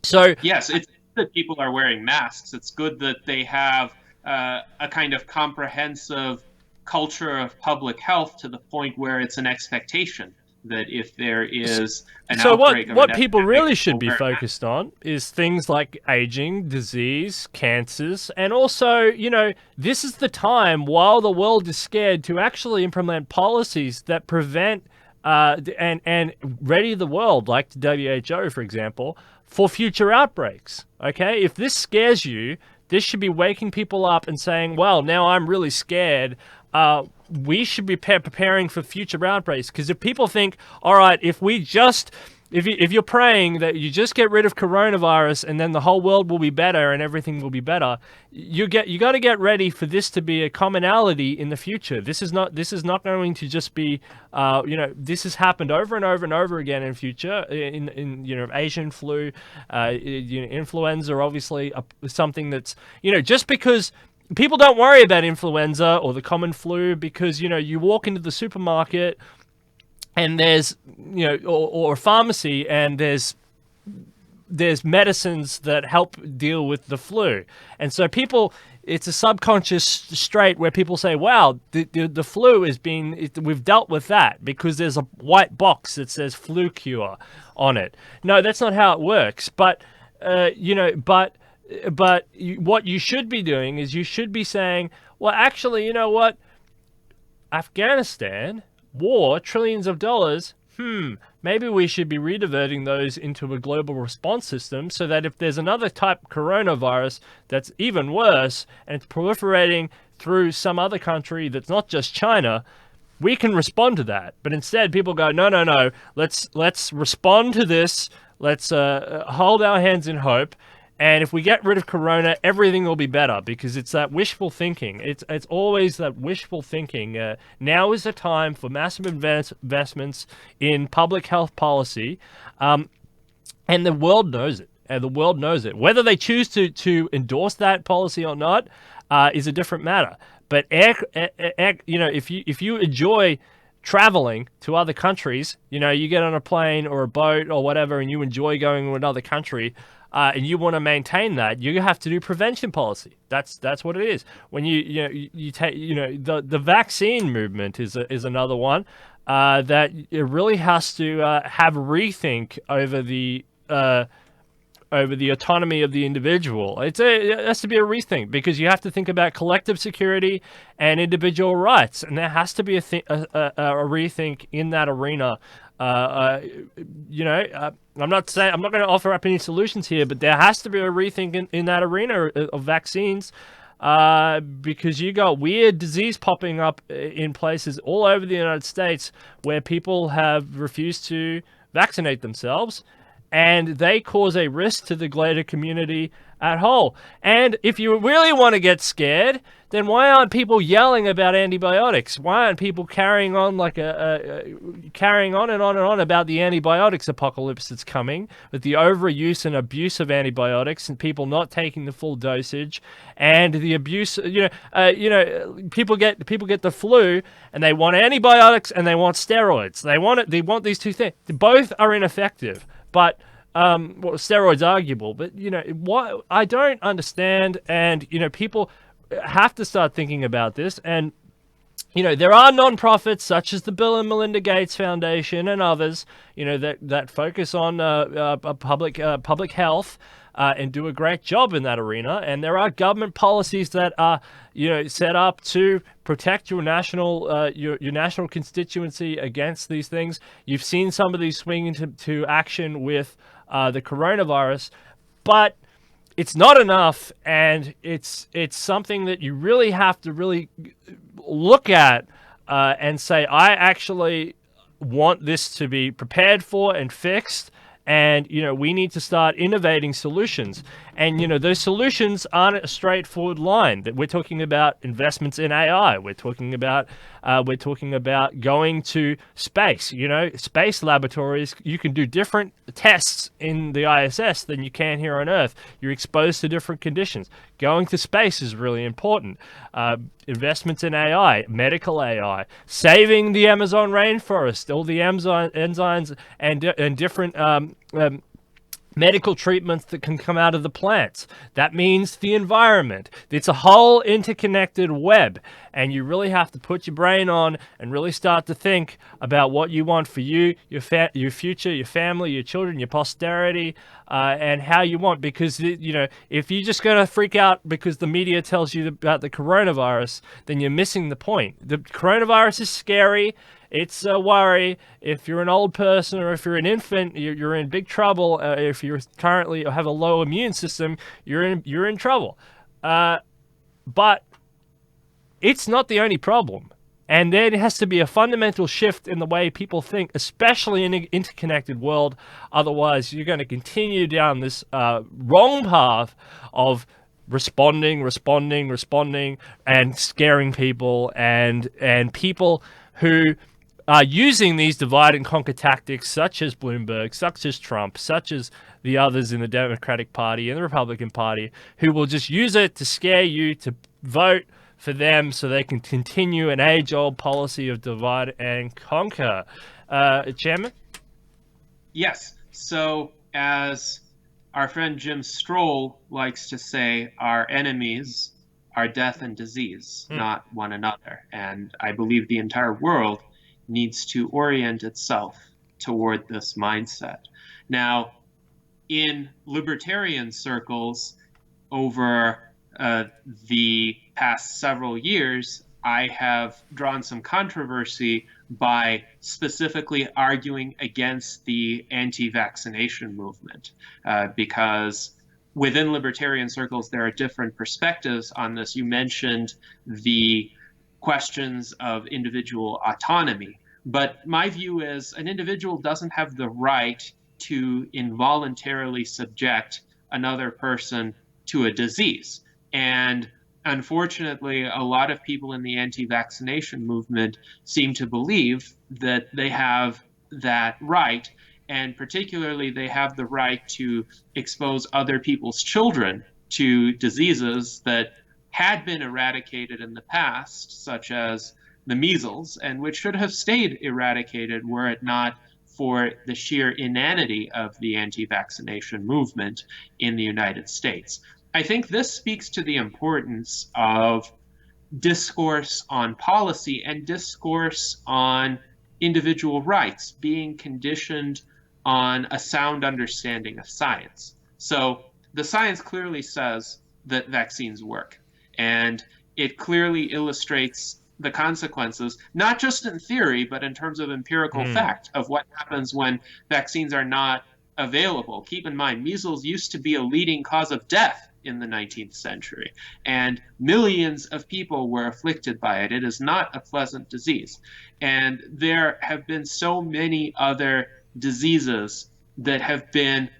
Speaker 1: So
Speaker 2: yes, it's good that people are wearing masks. It's good that they have a kind of comprehensive culture of public health to the point where it's an expectation that if there is an
Speaker 1: So
Speaker 2: outbreak of
Speaker 1: what
Speaker 2: an
Speaker 1: people
Speaker 2: epidemic,
Speaker 1: really should
Speaker 2: we'll
Speaker 1: be
Speaker 2: wear masks.
Speaker 1: focused on is things like aging, disease, cancers, and also, you know, this is the time while the world is scared to actually implement policies that prevent and ready the world, like the WHO, for example, for future outbreaks. Okay, if this scares you, this should be waking people up and saying, well, now I'm really scared. We should be preparing for future outbreaks. Because if people think, all right, if you're praying that you just get rid of coronavirus and then the whole world will be better and everything will be better, you got to get ready for this to be a commonality in the future. This is not going to just be, this has happened over and over and over again in future. In Asian flu, influenza, obviously something that's just because. People don't worry about influenza or the common flu because, you walk into the supermarket and there's, or a pharmacy and there's medicines that help deal with the flu. And so it's a subconscious straight where people say, wow, the flu we've dealt with that because there's a white box that says flu cure on it. No, that's not how it works. But what you should be doing is you should be saying, well, actually, you know what? Afghanistan, war, trillions of dollars, maybe we should be rediverting those into a global response system so that if there's another type of coronavirus that's even worse and it's proliferating through some other country that's not just China, we can respond to that. But instead, people go, no, let's respond to this. Let's hold our hands in hope. And if we get rid of corona, everything will be better because it's that wishful thinking. It's always that wishful thinking. Now is the time for massive investments in public health policy, and the world knows it. And the world knows it. Whether they choose to endorse that policy or not is a different matter. But if you enjoy traveling to other countries, you get on a plane or a boat or whatever, and you enjoy going to another country. And you want to maintain that, you have to do prevention policy. That's what it is. When you take the vaccine movement is another one that it really has to have a rethink over the autonomy of the individual. It has to be a rethink because you have to think about collective security and individual rights, and there has to be a rethink in that arena. I'm not going to offer up any solutions here, but there has to be a rethink in that arena of vaccines, because you got weird disease popping up in places all over the United States where people have refused to vaccinate themselves, and they cause a risk to the greater community at whole. And if you really want to get scared, then why aren't people yelling about antibiotics? Why aren't people carrying on carrying on and on and on about the antibiotics apocalypse that's coming, with the overuse and abuse of antibiotics and people not taking the full dosage and the abuse? People get the flu and they want antibiotics and they want steroids. They want these two things. Both are ineffective, but. Steroids arguable, but what I don't understand, and people have to start thinking about this. And there are non-profits such as the Bill and Melinda Gates Foundation and others, that focus on public health and do a great job in that arena. And there are government policies that are set up to protect your national your national constituency against these things. You've seen some of these swing into action with the coronavirus, but it's not enough, and it's something that you really have to really look at and say, I actually want this to be prepared for and fixed. And, we need to start innovating solutions. And, those solutions aren't a straightforward line. That we're talking about investments in AI. We're talking about going to space. Space laboratories. You can do different tests in the ISS than you can here on Earth. You're exposed to different conditions. Going to space is really important. Investments in AI, medical AI, saving the Amazon rainforest, all the enzymes and different medical treatments that can come out of the plants. That means the environment. It's a whole interconnected web. and you really have to put your brain on and really start to think about what you want for you, your future, your family, your children, your posterity, and how you want. Because if you're just gonna freak out because the media tells you about the coronavirus, then you're missing the point. The coronavirus is scary. It's a worry. If you're an old person or if you're an infant, you're in big trouble. If you currently have a low immune system, you're in trouble. But it's not the only problem. And there has to be a fundamental shift in the way people think, especially in an interconnected world. Otherwise, you're going to continue down this wrong path of responding, and scaring people, and people who are using these divide and conquer tactics, such as Bloomberg, such as Trump, such as the others in the Democratic Party and the Republican Party, who will just use it to scare you to vote for them so they can continue an age-old policy of divide and conquer. Chairman?
Speaker 2: Yes. So, as our friend Jim Stroll likes to say, our enemies are death and disease, not one another. And I believe the entire world needs to orient itself toward this mindset. Now, in libertarian circles over the past several years, I have drawn some controversy by specifically arguing against the anti-vaccination movement, because within libertarian circles, there are different perspectives on this. You mentioned the questions of individual autonomy, but my view is an individual doesn't have the right to involuntarily subject another person to a disease. And unfortunately, a lot of people in the anti-vaccination movement seem to believe that they have that right, and particularly they have the right to expose other people's children to diseases that had been eradicated in the past, such as the measles, and which should have stayed eradicated were it not for the sheer inanity of the anti-vaccination movement in the United States. I think this speaks to the importance of discourse on policy and discourse on individual rights being conditioned on a sound understanding of science. So the science clearly says that vaccines work, and it clearly illustrates the consequences, not just in theory, but in terms of empirical fact of what happens when vaccines are not available. Keep in mind, measles used to be a leading cause of death in the 19th century, and millions of people were afflicted by it. It is not a pleasant disease. And there have been so many other diseases that have been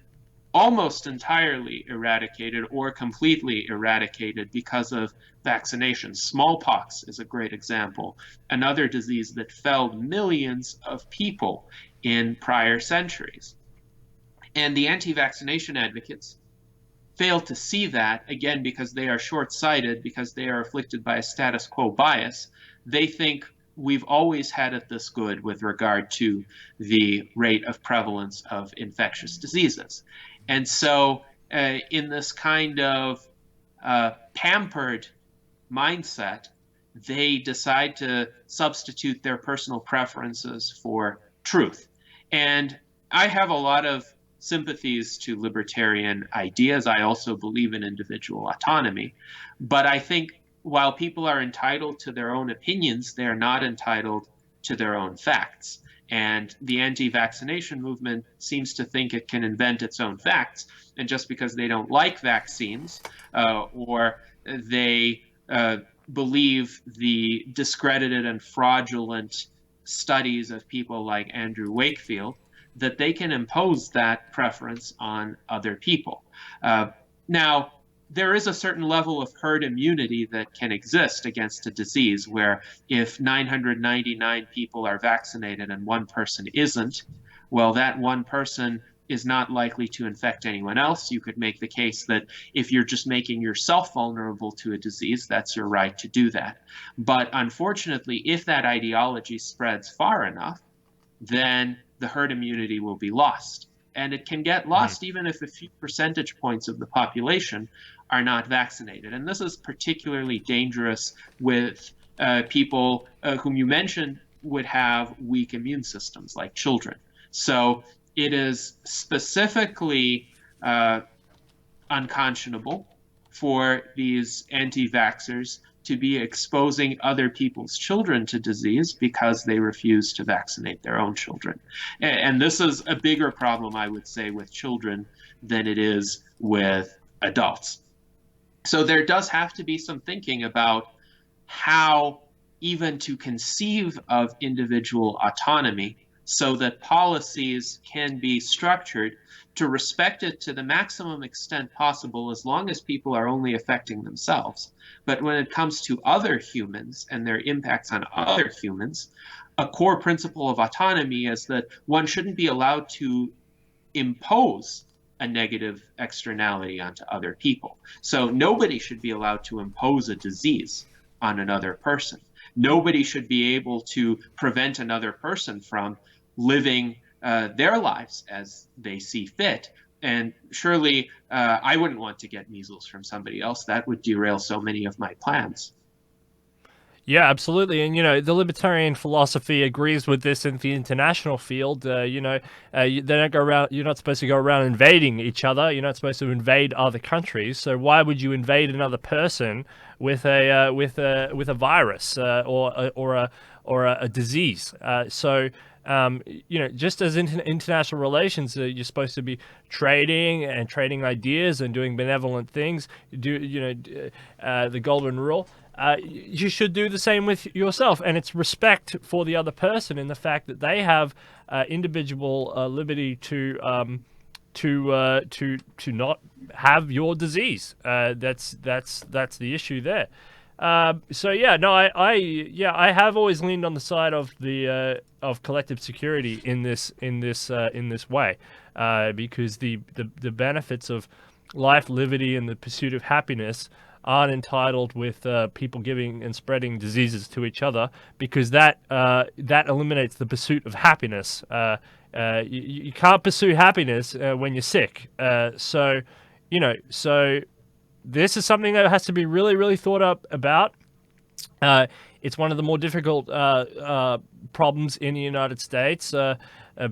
Speaker 2: almost entirely eradicated or completely eradicated because of vaccination. Smallpox is a great example, another disease that felled millions of people in prior centuries. And the anti-vaccination advocates fail to see that, again, because they are short-sighted, because they are afflicted by a status quo bias. They think we've always had it this good with regard to the rate of prevalence of infectious diseases. And so in this kind of pampered mindset, they decide to substitute their personal preferences for truth. And I have a lot of sympathies to libertarian ideas. I also believe in individual autonomy. But I think while people are entitled to their own opinions, they are not entitled to their own facts. And the anti-vaccination movement seems to think it can invent its own facts. And just because they don't like vaccines or they believe the discredited and fraudulent studies of people like Andrew Wakefield, that they can impose that preference on other people. Now, there is a certain level of herd immunity that can exist against a disease where if 999 people are vaccinated and one person isn't, well, that one person is not likely to infect anyone else. You could make the case that if you're just making yourself vulnerable to a disease, that's your right to do that. But unfortunately, if that ideology spreads far enough, then the herd immunity will be lost. And it can get lost even if a few percentage points of the population are not vaccinated. And this is particularly dangerous with people whom you mentioned would have weak immune systems, like children. So it is specifically unconscionable for these anti-vaxxers to be exposing other people's children to disease because they refuse to vaccinate their own children. And this is a bigger problem, I would say, with children than it is with adults. So there does have to be some thinking about how even to conceive of individual autonomy so that policies can be structured to respect it to the maximum extent possible as long as people are only affecting themselves. But when it comes to other humans and their impacts on other humans, a core principle of autonomy is that one shouldn't be allowed to impose a negative externality onto other people. So nobody should be allowed to impose a disease on another person. Nobody should be able to prevent another person from living their lives as they see fit. And surely I wouldn't want to get measles from somebody else. That would derail so many of my plans.
Speaker 1: Yeah, absolutely. And, the libertarian philosophy agrees with this in the international field. They don't go around, you're not supposed to go around invading each other. You're not supposed to invade other countries. So why would you invade another person with a virus or a disease? Just as international relations, you're supposed to be trading ideas and doing benevolent things. The golden rule. You should do the same with yourself, and it's respect for the other person in the fact that they have individual liberty to not have your disease. That's the issue there. I have always leaned on the side of the of collective security in this way, because the benefits of life, liberty, and the pursuit of happiness aren't entitled with people giving and spreading diseases to each other, because that eliminates the pursuit of happiness. You can't pursue happiness when you're sick. So this is something that has to be really, really thought up about. It's one of the more difficult problems in the United States,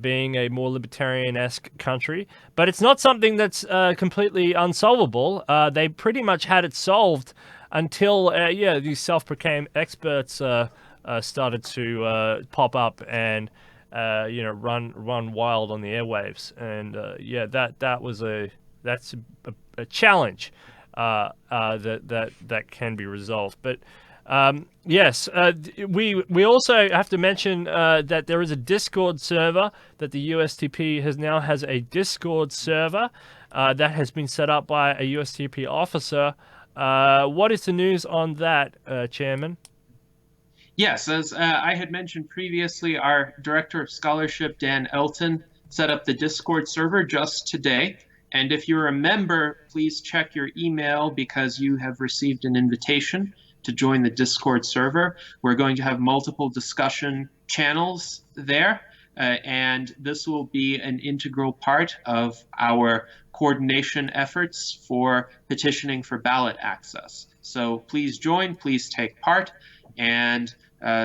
Speaker 1: being a more libertarian-esque country. But it's not something that's completely unsolvable. They pretty much had it solved until, these self-proclaimed experts started to pop up and, run wild on the airwaves. And, that's a challenge that can be resolved. But yes, we also have to mention that there is a Discord server, that the USTP has a Discord server that has been set up by a USTP officer. What is the news on that, Chairman?
Speaker 2: Yes, as I had mentioned previously, our Director of Scholarship, Dan Elton, set up the Discord server just today. And if you're a member, please check your email because you have received an invitation to join the Discord server. We're going to have multiple discussion channels there, and this will be an integral part of our coordination efforts for petitioning for ballot access. So please join, please take part, and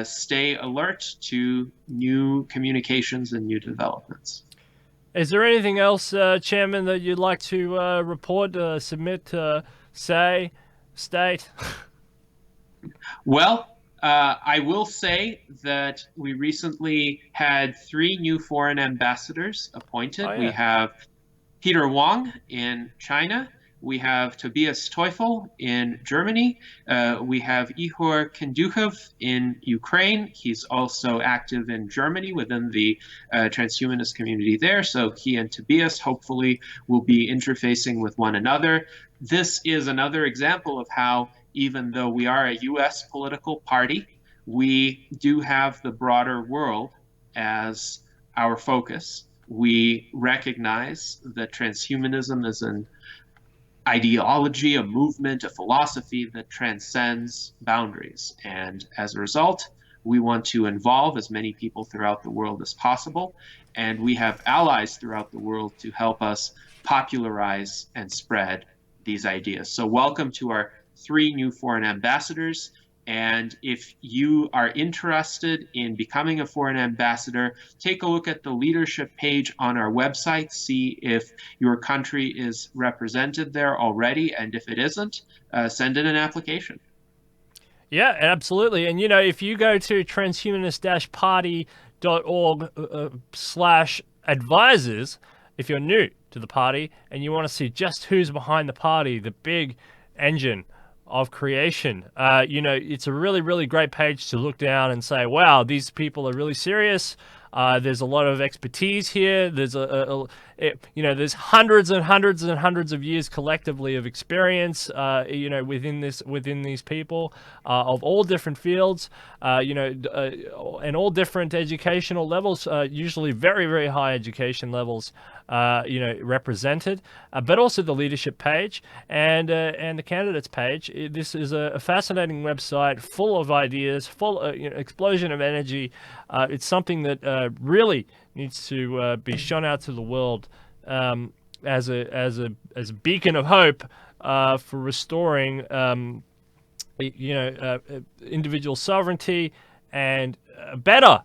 Speaker 2: stay alert to new communications and new developments.
Speaker 1: Is there anything else, Chairman, that you'd like to report, submit, say, state?
Speaker 2: Well, I will say that we recently had 3 new foreign ambassadors appointed.
Speaker 1: Oh, yeah.
Speaker 2: We have Peter Wang in China. We have Tobias Teufel in Germany. We have Ihor Kenduchev in Ukraine. He's also active in Germany within the transhumanist community there. So he and Tobias hopefully will be interfacing with one another. This is another example of how, even though we are a US political party, we do have the broader world as our focus. We recognize that transhumanism is an ideology, a movement, a philosophy that transcends boundaries. And as a result, we want to involve as many people throughout the world as possible. And we have allies throughout the world to help us popularize and spread these ideas. So welcome to our 3 new foreign ambassadors. And if you are interested in becoming a foreign ambassador, take a look at the leadership page on our website, see if your country is represented there already, and if it isn't, send in an application.
Speaker 1: Yeah, absolutely. And, if you go to transhumanist-party.org/advisors, if you're new to the party and you want to see just who's behind the party, the big engine of creation, it's a really, really great page to look down and say, wow, these people are really serious. There's a lot of expertise here. There's there's hundreds and hundreds and hundreds of years collectively of experience, within these people, of all different fields, and all different educational levels, usually very, very high education levels, represented, but also the leadership page and the candidates page. This is a fascinating website full of ideas, full explosion of energy. It's something that really needs to be shone out to the world as a beacon of hope for restoring individual sovereignty and a better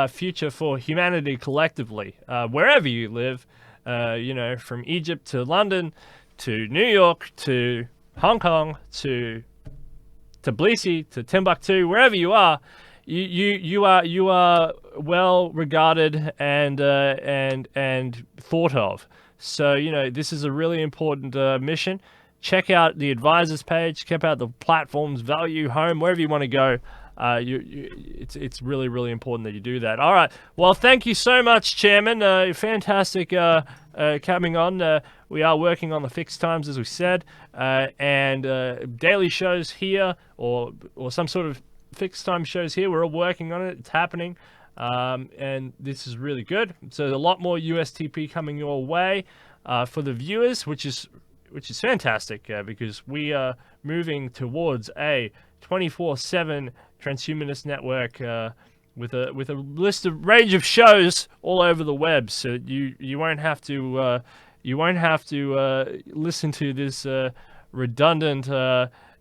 Speaker 1: future for humanity collectively, wherever you live, from Egypt to London to New York to Hong Kong to Tbilisi to Timbuktu, wherever you are. You are well regarded and thought of. So this is a really important mission. Check out the advisors page. Check out the platforms, Value, Home, wherever you want to go. It's really, really important that you do that. All right. Well, thank you so much, Chairman. Fantastic coming on. We are working on the fixed times, as we said, and daily shows here or some sort of fixed time shows here. We're all working on it. It's happening. And this is really good. So a lot more USTP coming your way for the viewers, which is fantastic because we are moving towards a 24/7 transhumanist network with a list of range of shows all over the web. So you won't have to listen to this redundant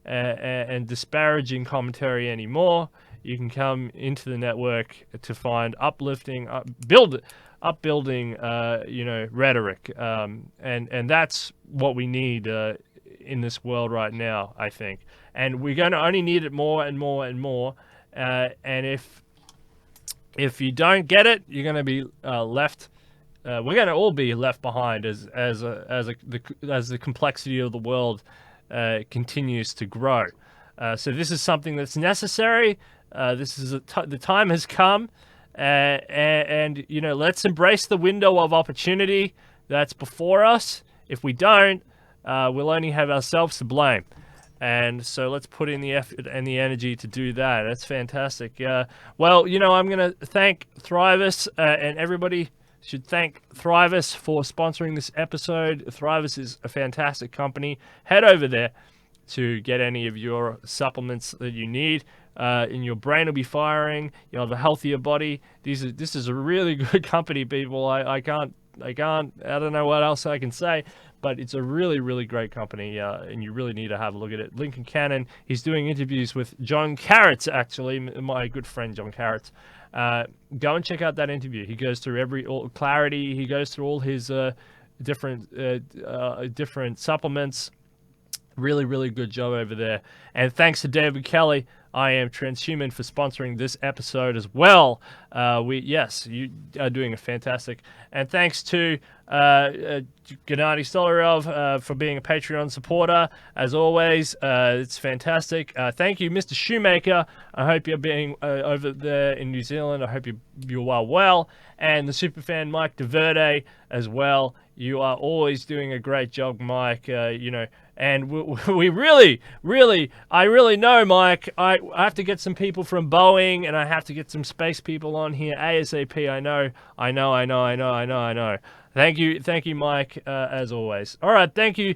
Speaker 1: and disparaging commentary anymore. You can come into the network to find uplifting, upbuilding, rhetoric, and that's what we need in this world right now, I think. And we're going to only need it more and more and more. And if you don't get it, you're going to be left. We're going to all be left behind as the complexity of the world continues to grow. So this is something that's necessary. This is the time has come, and let's embrace the window of opportunity that's before us. If we don't, we'll only have ourselves to blame. And so let's put in the effort and the energy to do that. That's fantastic. Well, I'm going to thank Thrivous, and everybody should thank Thrivous for sponsoring this episode. Thrivous is a fantastic company. Head over there to get any of your supplements that you need. And your brain will be firing. You'll have a healthier body. This is a really good company, people. I don't know what else I can say, but it's a really, really great company, and you really need to have a look at it. Lincoln Cannon, he's doing interviews with John Carrots, actually, my good friend John Carrots. Go and check out that interview. He goes through all clarity. He goes through all his different supplements. Really, really good job over there. And thanks to David Kelly, I Am Transhuman, for sponsoring this episode as well. You are doing a fantastic. And thanks to Gennady Stolyarov for being a Patreon supporter. As always, it's fantastic. Thank you, Mr. Shoemaker. I hope you're being over there in New Zealand. I hope you are well. And the superfan Mike DeVerde as well. You are always doing a great job, Mike. And we really know, Mike, I have to get some people from Boeing, and I have to get some space people on here ASAP. I know. Thank you, Mike, as always. All right, thank you,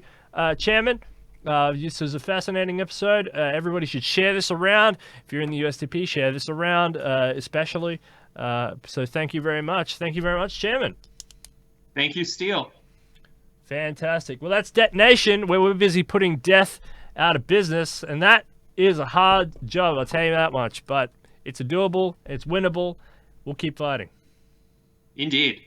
Speaker 1: Chairman. This was a fascinating episode. Everybody should share this around. If you're in the USTP, share this around, especially. So thank you very much. Thank you very much, Chairman.
Speaker 2: Thank you, Steele.
Speaker 1: Fantastic. Well, that's Detonation, where we're busy putting death out of business, and that is a hard job, I'll tell you that much, but it's doable, it's winnable. We'll keep fighting.
Speaker 2: Indeed.